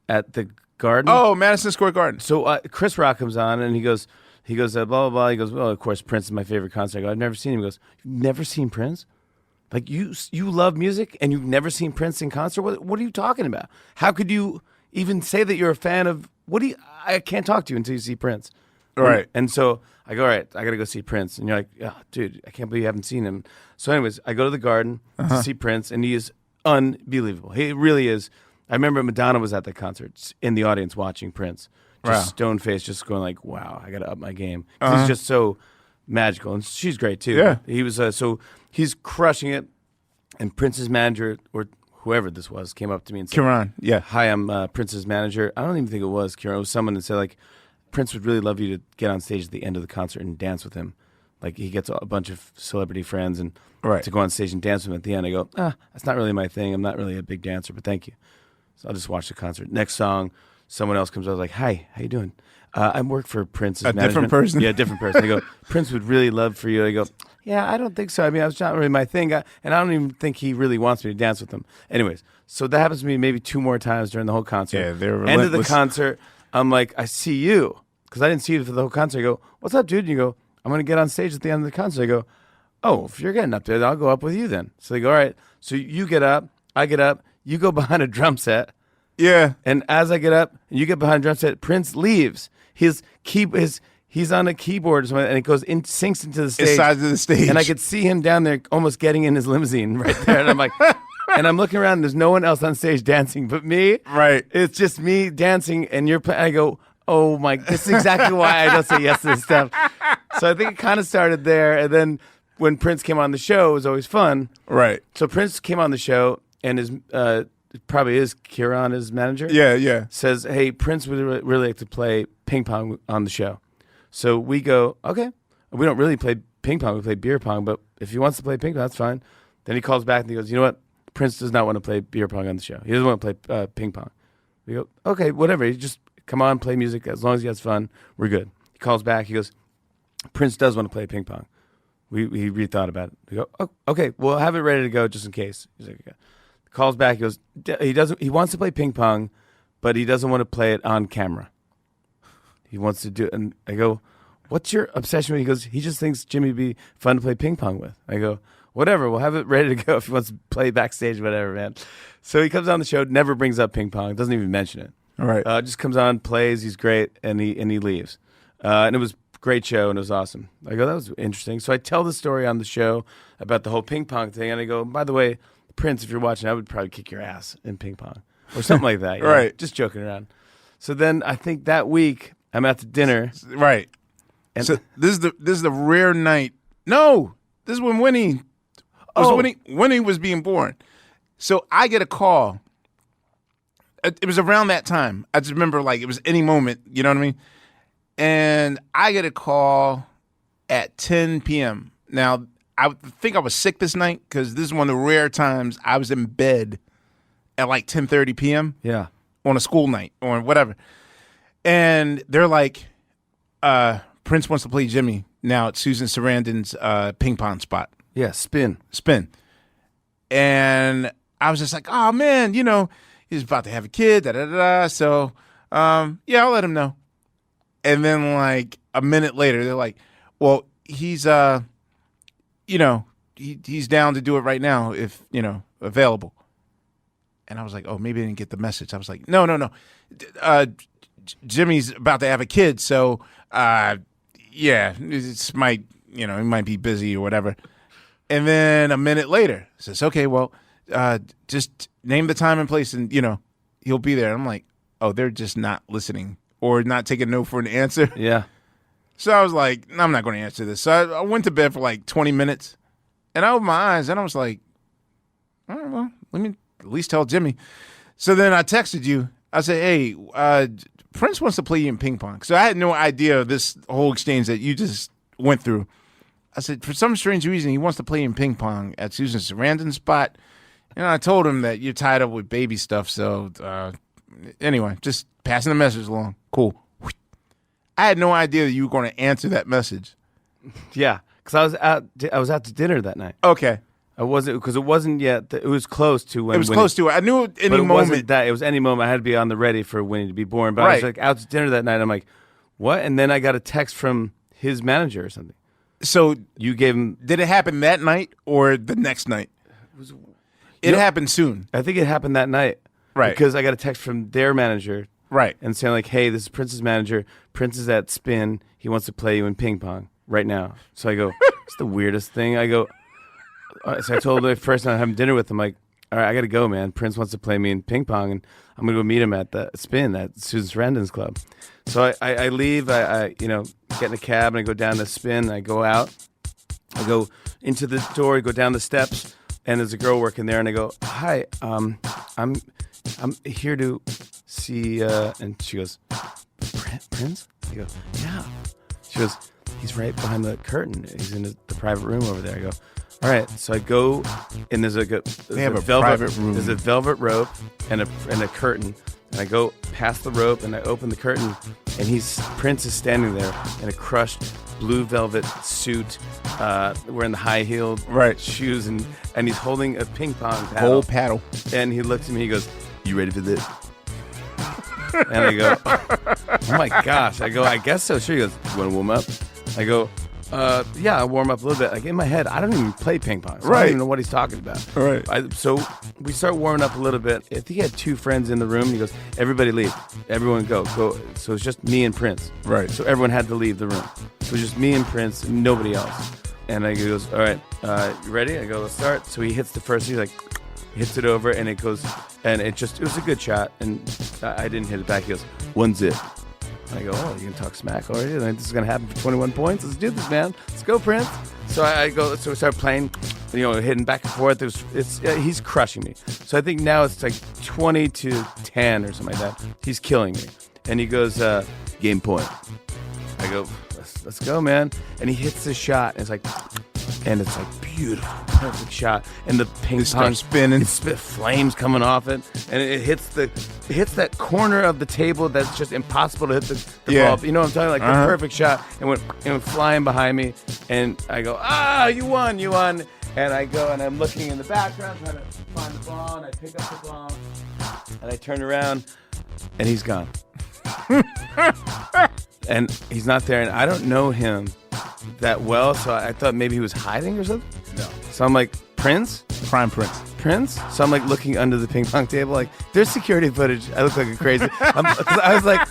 at the Garden? Oh, Madison Square Garden. So Chris Rock comes on and he goes, blah, blah, blah. He goes, well, of course, Prince is my favorite concert. I go, I've never seen him. He goes, you've never seen Prince? Like, you love music and you've never seen Prince in concert? What are you talking about? How could you even say that you're a fan of, I can't talk to you until you see Prince. Right. And so I go, all right, I got to go see Prince. And you're like, oh, dude, I can't believe you haven't seen him. So anyways, I go to the Garden to see Prince, and he is unbelievable. He really is. I remember Madonna was at the concert in the audience watching Prince. Just Wow. stone-faced, just going like, wow, I got to up my game. 'Cause he's just so magical. And she's great, too. Yeah. He was, so he's crushing it. And Prince's manager, or whoever this was, came up to me and said, Kiran, yeah. hi, I'm Prince's manager. I don't even think it was Kieran. It was someone that said, like, Prince would really love you to get on stage at the end of the concert and dance with him. Like, he gets a bunch of celebrity friends and Right. to go on stage and dance with him at the end. I go, that's not really my thing. I'm not really a big dancer, but thank you. So I'll just watch the concert. Next song, someone else comes out like, hi, how you doing? I work for Prince's A management. different person? Yeah, different person. I go, Prince would really love for you. I go, yeah, I don't think so. I mean, it's not really my thing. And I don't even think he really wants me to dance with him. Anyways, so that happens to me maybe 2 more times during the whole concert. Yeah, they're End of the relentless. concert, I'm like, I see you. Because I didn't see you for the whole concert. I go, what's up, dude? And you go, I'm going to get on stage at the end of the concert. I go, oh, if you're getting up there, I'll go up with you then. So they go, all right. So you get up, I get up, you go behind a drum set, Yeah. And as I get up, and you get behind the drum set, Prince leaves. He's on a keyboard or something, and it goes in, sinks into the stage. Inside of the stage. And I could see him down there almost getting in his limousine right there. And I'm like, and I'm looking around, and there's no one else on stage dancing but me. Right. It's just me dancing, and you're playing. I go, oh my, this is exactly why I don't say yes to this stuff. So I think it kind of started there. And then when Prince came on the show, it was always fun. Right. So Prince came on the show, and his probably is Kieran, his manager. Yeah. Says, hey, Prince would really like to play ping pong on the show. So we go, okay. We don't really play ping pong. We play beer pong. But if he wants to play ping pong, that's fine. Then he calls back and he goes, you know what? Prince does not want to play beer pong on the show. He doesn't want to play ping pong. We go, okay, whatever. You just come on, play music. As long as he has fun, we're good. He calls back. He goes, Prince does want to play ping pong. He rethought about it. We go, oh, okay, we'll have it ready to go just in case. He's like, okay. Calls back. He goes, he wants to play ping pong, but he doesn't want to play it on camera. He wants to do it. And I go, what's your obsession with? He goes, he just thinks Jimmy would be fun to play ping pong with. I go, whatever, we'll have it ready to go if he wants to play backstage, whatever, man. So he comes on the show, never brings up ping pong, doesn't even mention it. All right. Just comes on, plays, he's great, and he leaves. And it was a great show, and it was awesome. I go, that was interesting. So I tell the story on the show about the whole ping pong thing, and I go, by the way, Prince, if you're watching, I would probably kick your ass in ping pong or something like that. You know? Right. Just joking around. So then I think that week I'm at the dinner. Right. And So this is the rare night. No, this is when Winnie was being born. So I get a call. It was around that time. I just remember like it was any moment. You know what I mean? And I get a call at 10 p.m. Now I think I was sick this night because this is one of the rare times I was in bed at like 10:30 p.m. yeah. on a school night or whatever. And they're like, Prince wants to play Jimmy now at Susan Sarandon's ping pong spot. Yeah, spin. And I was just like, oh, man, you know, he's about to have a kid, da-da-da-da. So, yeah, I'll let him know. And then, like, a minute later, they're like, well, he's, you know, he's down to do it right now if, you know, available. And I was like, oh, maybe I didn't get the message. I was like, no. Jimmy's about to have a kid, so, yeah, it might, you know, he might be busy or whatever. And then a minute later, says, okay, well, just name the time and place and, you know, he'll be there. I'm like, oh, they're just not listening or not taking no for an answer. Yeah. So I was like, no, I'm not going to answer this. So I went to bed for like 20 minutes and I opened my eyes and I was like, all right, well, let me at least tell Jimmy. So then I texted you. I said, hey, Prince wants to play you in ping pong. So I had no idea of this whole exchange that you just went through. I said, for some strange reason, he wants to play in ping pong at Susan Sarandon's spot. And I told him that you're tied up with baby stuff. So anyway, just passing the message along. Cool. I had no idea that you were going to answer that message. Yeah, because I was out to dinner that night. Okay. I wasn't, because it wasn't yet. It was close to when. It was close to it. I knew at any but it moment. wasn't that. It was any moment. I had to be on the ready for Winnie to be born. But I was Right. like out to dinner that night. I'm like, what? And then I got a text from his manager or something. So You gave him. did it happen that night or the next night? It happened soon. I think it happened that night. Right. Because I got a text from their manager. Right. And saying like, hey, this is Prince's manager. Prince is at Spin. He wants to play you in ping pong right now. So I go, it's the weirdest thing. I go. So I told the first time I'm having dinner with him, like, all right, I got to go, man. Prince wants to play me in ping pong, and I'm going to go meet him at the Spin at Susan Sarandon's club. So I leave, I get in a cab, and I go down the Spin, and I go out. I go into the door, I go down the steps, and there's a girl working there, and I go, hi, I'm here to see, and she goes, Prince? I go, yeah. She goes, he's right behind the curtain. He's in the private room over there. I go, all right. So I go, and there's a private room. There's a velvet rope and a curtain. And I go past the rope, and I open the curtain, and Prince is standing there in a crushed blue velvet suit, wearing the high-heeled shoes, and he's holding a ping pong paddle. Whole paddle. And he looks at me, he goes, you ready for this? And I go, oh my gosh. I go, I guess so. Sure. He goes, you want to warm up? I go, Yeah, I warm up a little bit. Like in my head, I don't even play ping pong. So I Right. don't even know what he's talking about. Right. So we start warming up a little bit. I think he had 2 friends in the room. He goes, everybody leave. Everyone go. So it's just me and Prince. Right. So everyone had to leave the room. So it was just me and Prince and nobody else. And he goes, all right, you ready? I go, let's start. So he hits the first, he's like, hits it over and it goes, and it was a good shot. And I didn't hit it back. He goes, 1 zip. I go, oh, you can talk smack already? This is going to happen for 21 points? Let's do this, man. Let's go, Prince. So so we start playing, hitting back and forth. He's crushing me. So I think now it's like 20-10 or something like that. He's killing me. And he goes, game point. I go, let's go, man. And he hits the shot. And it's like beautiful, perfect shot. And the ping pong spinning. Flames coming off it. And it hits that corner of the table that's just impossible to hit the ball. You know what I'm talking about? Like the perfect shot. And went flying behind me. And I go, you won. And I go and I'm looking in the background trying to find the ball. And I pick up the ball. And I turn around. And he's gone. And he's not there. And I don't know him that well, so I thought maybe he was hiding or something. No. So I'm like, Prince? Prime Prince. Prince? So I'm like looking under the ping pong table, like, there's security footage. I look like a crazy. 'Cause I was like,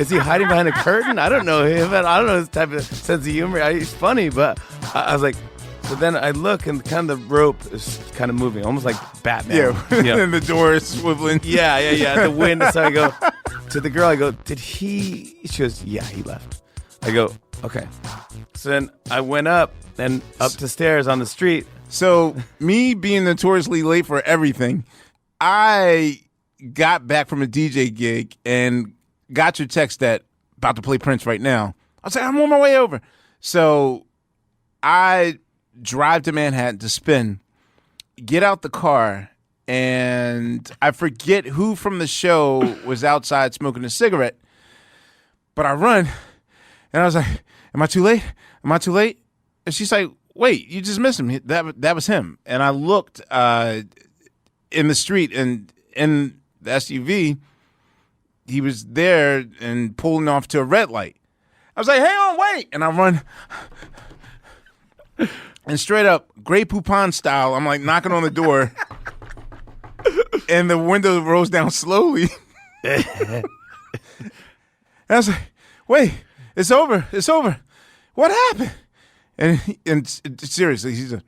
is he hiding behind a curtain? I don't know him. I don't know his type of sense of humor. He's funny, but I was like, so then I look and kind of the rope is kind of moving, almost like Batman. Yeah. And the door is swiveling. Yeah. The wind. So I go to the girl, I go, did he? She goes, yeah, he left. I go, okay. So then I went up the stairs on the street. So me being notoriously late for everything, I got back from a DJ gig and got your text that about to play Prince right now. I was like, I'm on my way over. So I drive to Manhattan to spin, get out the car, and I forget who from the show was outside smoking a cigarette, but I run, and I was like, am I too late? Am I too late? And she's like, wait, you just missed him. That was him. And I looked in the street, and in the SUV, he was there and pulling off to a red light. I was like, hang on, wait. And I run. And straight up, Grey Poupon style, I'm like knocking on the door. And the window rolls down slowly. And I was like, wait, it's over. What happened? And seriously, he's like,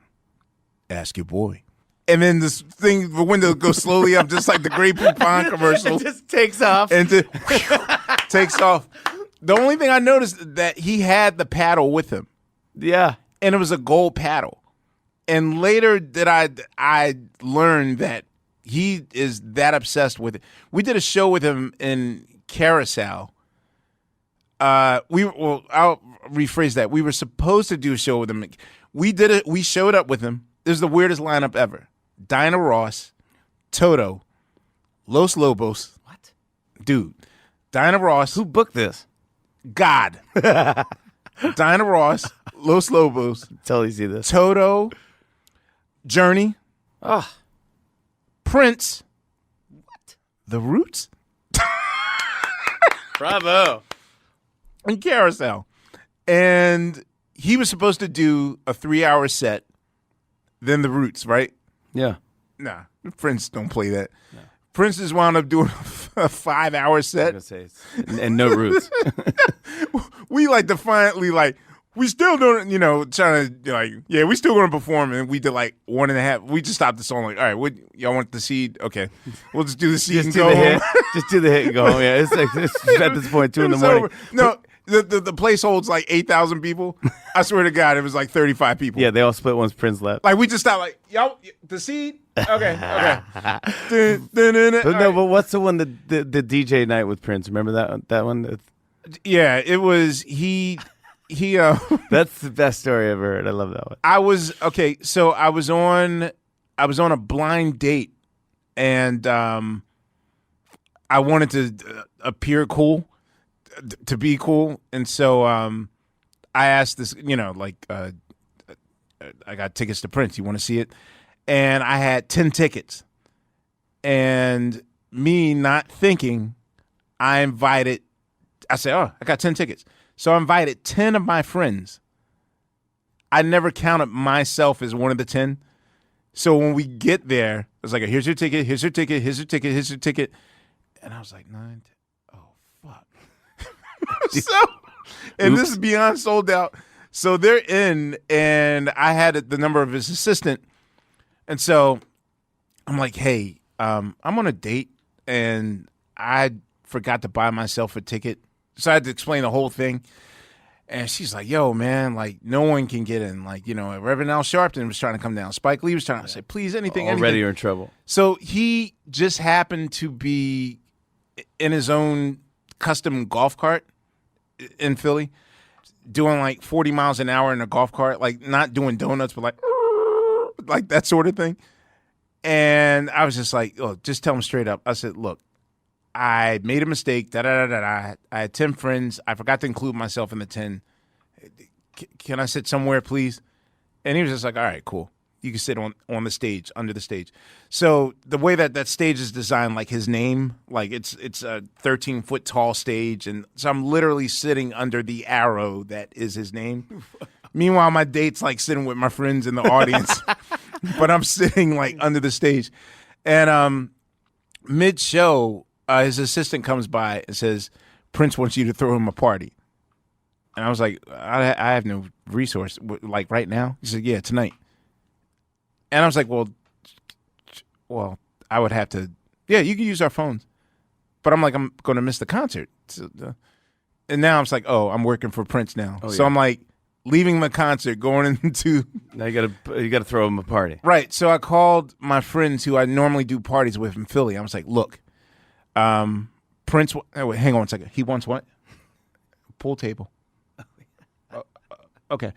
ask your boy. And then the window goes slowly up, just like the Grey Poupon commercial. It just takes off. And takes off. The only thing I noticed that he had the paddle with him. Yeah. And it was a gold paddle. And later that I learned that he is that obsessed with it. We did a show with him in Carousel. I'll rephrase that. We were supposed to do a show with him. We did it. We showed up with him. It was the weirdest lineup ever. Diana Ross, Toto, Los Lobos. What? Dude, Diana Ross. Who booked this? God. Diana Ross, Los Lobos, Totally see this. Toto, Journey, Prince, what? The Roots, Bravo. and Carousel. And he was supposed to do a 3-hour set, then The Roots, right? Yeah. Nah, Prince don't play that. No. Prince just wound up doing a 5-hour set. And no roots. We defiantly we still don't, trying to we still going to perform, and we did 1.5. We just stopped the song all right, what y'all want the seed? Okay, we'll just do the seed and go home. Just do the hit and go home. Yeah, it's at this point 2 in the morning. Over. No, the place holds 8,000 people. I swear to God, it was 35 people. Yeah, they all split once Prince left. We just stopped y'all the seed. Okay. But what's the one the DJ night with Prince? Remember that one? Yeah, it was he. That's the best story I've ever heard. I love that one. I was on a blind date, and I wanted to appear cool, to be cool, and so I asked this, I got tickets to Prince. You want to see it? And I had 10 tickets, and me not thinking, I said, I got 10 tickets. So I invited 10 of my friends I never counted myself as one of the 10. So when we get there, it's like, here's your ticket, here's your ticket, here's your ticket, here's your ticket. And I was like, 9, 10, oh, fuck. And this is beyond sold out. So they're in, and I had the number of his assistant. And so I'm like, hey, I'm on a date, and I forgot to buy myself a ticket. So I had to explain the whole thing. And she's like, yo, man, like, no one can get in. Like, Reverend Al Sharpton was trying to come down. Spike Lee was trying to say, please, anything. Already you're in trouble. So he just happened to be in his own custom golf cart in Philly, doing like 40 miles an hour in a golf cart, like not doing donuts, but like that sort of thing. And I was just like, oh, just tell him straight up. I said, look, I made a mistake. I had 10 friends. I forgot to include myself in the 10. Can I sit somewhere, please? And he was just like, all right, cool. You can sit on the stage, under the stage. So the way that stage is designed, like his name, like it's a 13-foot tall stage. And so I'm literally sitting under the arrow that is his name. Meanwhile, my date's like sitting with my friends in the audience. But I'm sitting like under the stage. And mid-show, his assistant comes by and says, Prince wants you to throw him a party. And I was like, I have no resource. Like right now? He said, yeah, tonight. And I was like, well, I would have to, yeah, you can use our phones. But I'm like, I'm going to miss the concert. And now I'm just like, oh, I'm working for Prince now. So I'm like leaving the concert, going into. Now you gotta throw him a party. Right. So I called my friends who I normally do parties with in Philly. I was like, look, Prince, wait, hang on a second. He wants what? Pool table. Okay.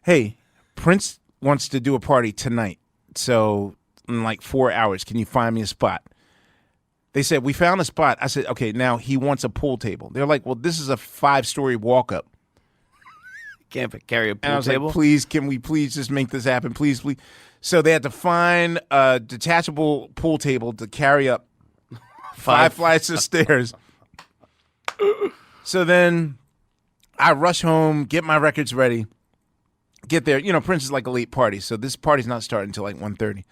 Hey, Prince wants to do a party tonight. So in like 4 hours, can you find me a spot? They said, we found a spot. I said, okay, now he wants a pool table. They're like, well, this is a 5-story walk-up. Can't carry a pool and I was table? like, please, can we please just make this happen? Please, please. So they had to find a detachable pool table to carry up 5 flights of stairs. So then I rush home, get my records ready, get there. Prince is like a late party, so this party's not starting until like 1:30.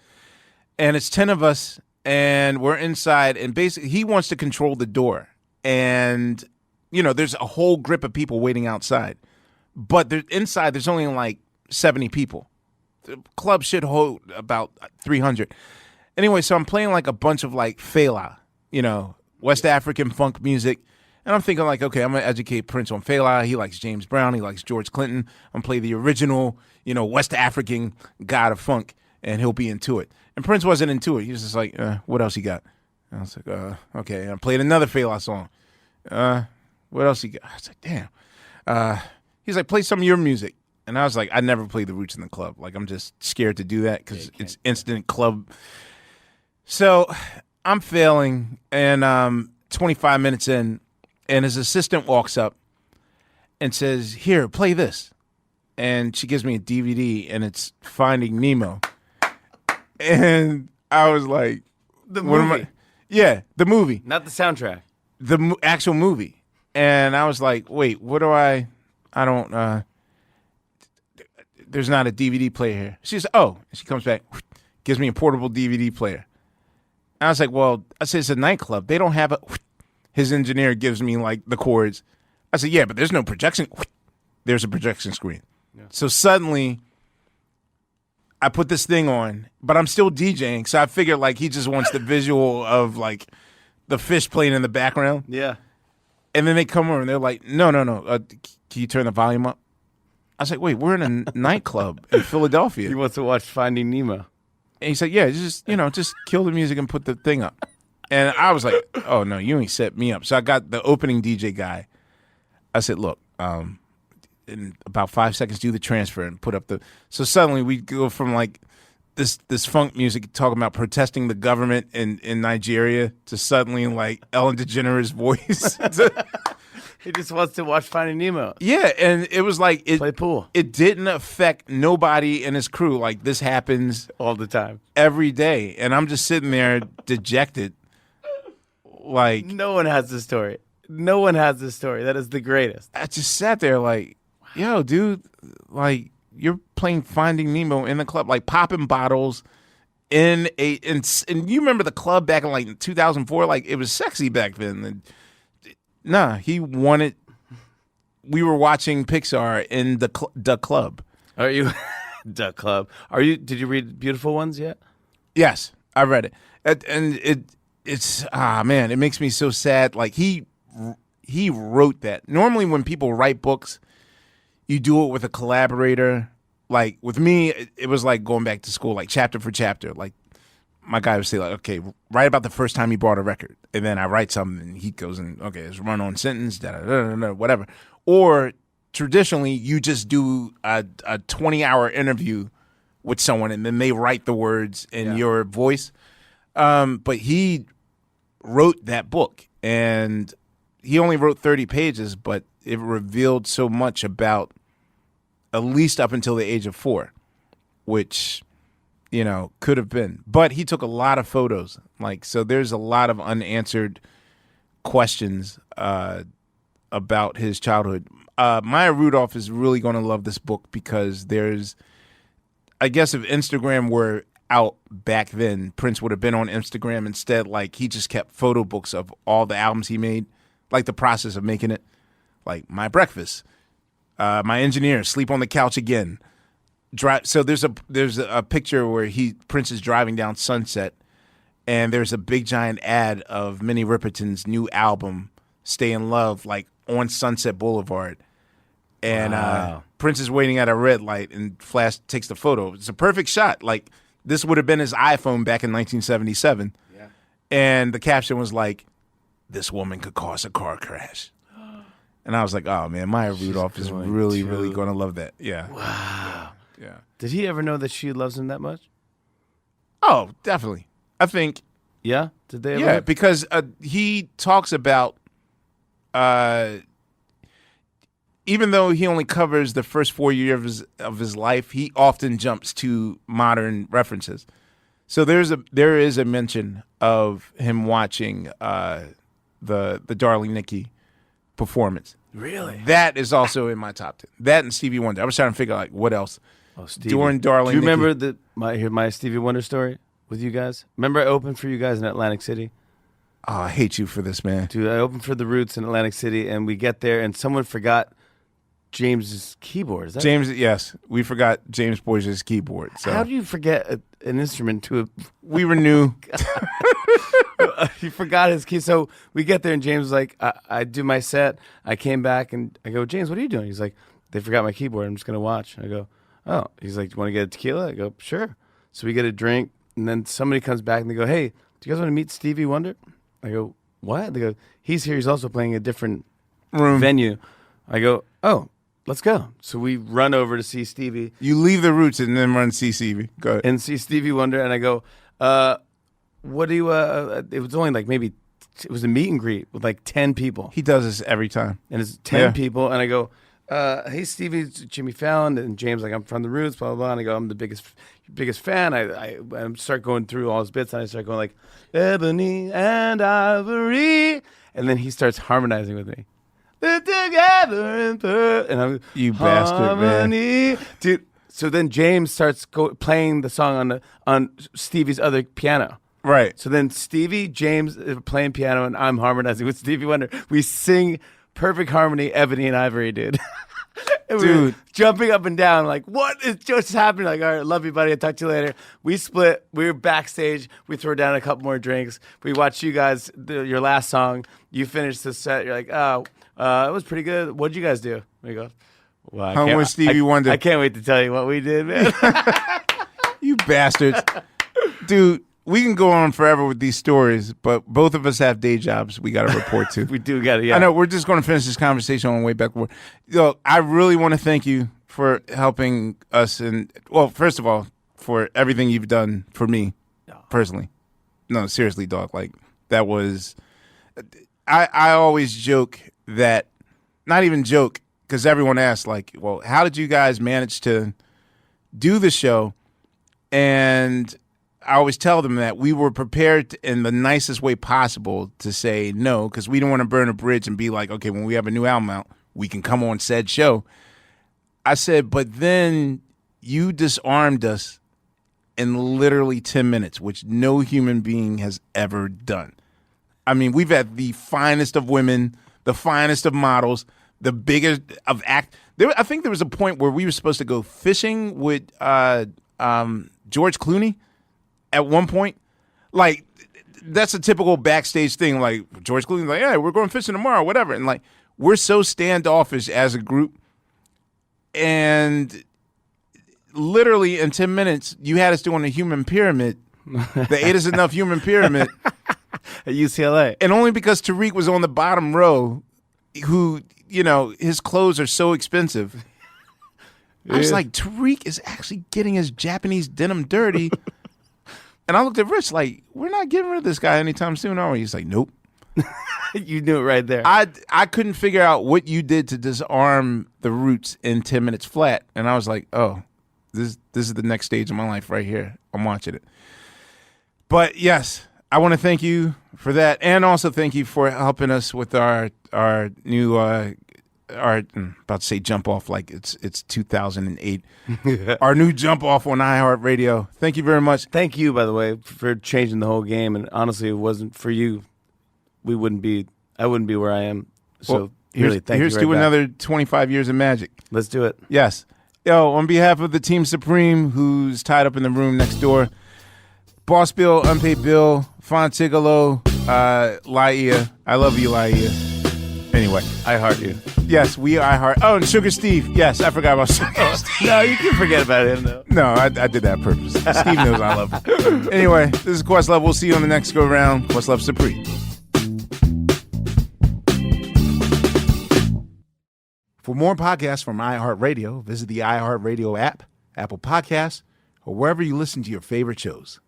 And it's 10 of us, and we're inside, and basically he wants to control the door. And, there's a whole grip of people waiting outside. But inside, there's only like 70 people. The club should hold about 300. Anyway, so I'm playing like a bunch of like Fallon, West African funk music. And I'm thinking like, okay, I'm going to educate Prince on Fallon. He likes James Brown. He likes George Clinton. I'm going to play the original, West African god of funk, and he'll be into it. And Prince wasn't into it. He was just like, what else he got? And I was like, okay. And I played another Fallon song. What else he got? I was like, damn. He's like, play some of your music. And I was like, I never played the Roots in the club. Like, I'm just scared to do that because it's instant club. So I'm failing, and 25 minutes in, and his assistant walks up and says, here, play this. And she gives me a DVD, and it's Finding Nemo. And I was like, The what am movie. I? Yeah, the movie. Not the soundtrack. The actual movie. And I was like, wait, what do I don't, there's not a DVD player here. She says, oh, and she comes back, gives me a portable DVD player. And I was like, well, I said, it's a nightclub. They don't have a, his engineer gives me like the chords. I said, yeah, but there's no projection. There's a projection screen. Yeah. So suddenly I put this thing on, but I'm still DJing. So I figured like he just wants the visual of like the fish playing in the background. Yeah. And then they come over and they're like, no. Can you turn the volume up? I was like, wait, we're in a nightclub in Philadelphia. He wants to watch Finding Nemo. And he said, yeah, just kill the music and put the thing up. And I was like, oh, no, you ain't set me up. So I got the opening DJ guy. I said, look, in about 5 seconds, do the transfer and put up the. So suddenly we go from like this funk music talking about protesting the government in Nigeria to suddenly like Ellen DeGeneres' voice. He just wants to watch Finding Nemo. Yeah, and it was like Play pool. It didn't affect nobody in his crew. Like this happens All the time. every day, and I'm just sitting there dejected. Like No one has this story. That is the greatest. I just sat there like, yo, dude, like you're playing Finding Nemo in the club, like popping bottles and you remember the club back in like 2004, like it was sexy back then. And, nah, he wanted. We were watching Pixar in the club. Are you Duck Club? Are you? Did you read Beautiful Ones yet? Yes, I read it, and it's man, it makes me so sad. Like he wrote that. Normally, when people write books, you do it with a collaborator. Like with me, it was like going back to school, like chapter for chapter. Like my guy would say, like, okay, write about the first time you bought a record, and then I write something, and he goes and okay, it's run on sentence, whatever. Or traditionally, you just do a 20-hour interview with someone, and then they write the words in your voice. But he wrote that book, and he only wrote 30 pages, but it revealed so much about at least up until the age of 4, which, you know, could have been. But he took a lot of photos. Like, so there's a lot of unanswered questions about his childhood. Maya Rudolph is really going to love this book because there's, I guess if Instagram were out back then, Prince would have been on Instagram. Instead, like, he just kept photo books of all the albums he made, like the process of making it, like My Breakfast, My Engineer, Sleep on the Couch Again. So there's a picture where Prince is driving down Sunset, and there's a big giant ad of Minnie Riperton's new album, Stay in Love, like on Sunset Boulevard. And Prince is waiting at a red light, and Flash takes the photo. It's a perfect shot. Like, this would have been his iPhone back in 1977. Yeah. And the caption was like, "This woman could cause a car crash." And I was like, oh, man, Maya Rudolph is really going to love that. Yeah. Wow. Yeah. Did he ever know that she loves him that much? Oh, definitely. I think. Yeah? Did they ever? Yeah, because he talks about, even though he only covers the first 4 years of his life, he often jumps to modern references. So there is a mention of him watching the Darling Nikki performance. Really? That is also in my top 10. That and Stevie Wonder. I was trying to figure out, like, what else. Oh, Stevie. During Darling Do you Nikki. remember my Stevie Wonder story with you guys? Remember I opened for you guys in Atlantic City? Oh, I hate you for this, man. Dude, I opened for The Roots in Atlantic City, and we get there, and someone forgot James's keyboard. Is that James, yes. We forgot James Boyce's keyboard. So How do you forget an instrument to a... we were new. He forgot his key. So we get there, and James was like, I do my set. I came back, and I go, James, what are you doing? He's like, they forgot my keyboard. I'm just going to watch. I go, oh. He's like, do you want to get a tequila? I go, sure. So we get a drink, and then somebody comes back, and they go, hey, do you guys want to meet Stevie Wonder? I go, what? They go, he's here. He's also playing a different venue. I go, oh, let's go. So we run over to see Stevie. You leave the Roots and then run see Stevie. Go ahead. And see Stevie Wonder, and I go, what do you, it was only like maybe, it was a meet and greet with like 10 people. He does this every time. And it's 10 people, and I go, hey, Stevie, it's Jimmy Fallon, and James, like, I'm from the Roots, blah, blah, blah, and I go, I'm the biggest fan. I start going through all his bits, and I start going like, Ebony and Ivory, and then he starts harmonizing with me. They're together and I'm, you bastard, man. Dude, so then James starts playing the song on Stevie's other piano. Right. So then Stevie, James playing piano, and I'm harmonizing with Stevie Wonder. We sing perfect harmony, Ebony and Ivory, dude. And we were jumping up and down, like, what is just happening? Like, all right, love you, buddy. I'll talk to you later. We split. We were backstage. We threw down a couple more drinks. We watched you guys, your last song. You finished the set. You're like, oh, it was pretty good. What'd you guys do? We go, well, Hung with Stevie Wonder. I can't wait to tell you what we did, man. You bastards. Dude, we can go on forever with these stories, but both of us have day jobs we got to report to. We do got to, yeah. I know, we're just going to finish this conversation on the way back. Yo, I really want to thank you for helping us. And, well, first of all, for everything you've done for me personally. No, seriously, dog. Like, that was... I always joke that... Not even joke, because everyone asks, like, well, how did you guys manage to do the show? And... I always tell them that we were prepared in the nicest way possible to say no, because we don't want to burn a bridge and be like, okay, when we have a new album out, we can come on said show. I said, but then you disarmed us in literally 10 minutes, which no human being has ever done. I mean, we've had the finest of women, the finest of models, the biggest of act. I think there was a point where we were supposed to go fishing with George Clooney at one point. Like, that's a typical backstage thing. Like, George Clooney's like, yeah, we're going fishing tomorrow, whatever. And, like, we're so standoffish as a group. And literally in 10 minutes, you had us doing a human pyramid. The 8 is enough human pyramid. At UCLA. And only because Tariq was on the bottom row, who, you know, his clothes are so expensive. I was like, Tariq is actually getting his Japanese denim dirty. And I looked at Rich like, we're not getting rid of this guy anytime soon, are we? He's like, nope. You knew it right there. I couldn't figure out what you did to disarm the Roots in 10 minutes flat. And I was like, oh, this is the next stage of my life right here. I'm watching it. But yes, I want to thank you for that, and also thank you for helping us with our new I'm about to say jump off like it's 2008. Our new jump off on iHeartRadio. Thank you very much. Thank you, by the way, for changing the whole game. And honestly, it wasn't for you, I wouldn't be where I am. So Well, really, thank you. Here's right to back. another 25 years of magic. Let's do it. Yes. Yo, on behalf of the Team Supreme, who's tied up in the room next door, Boss Bill, Unpaid Bill, Fontigolo, Laia. I love you, Laia. Anyway. I heart you. Yes, we I heart. Oh, and Sugar Steve. Yes, I forgot about Sugar Steve. No, you can forget about him, though. No, I did that on purpose. Steve knows I love him. Anyway, this is Questlove. We'll see you on the next go-round. Questlove Supreme. For more podcasts from iHeartRadio, visit the iHeartRadio app, Apple Podcasts, or wherever you listen to your favorite shows.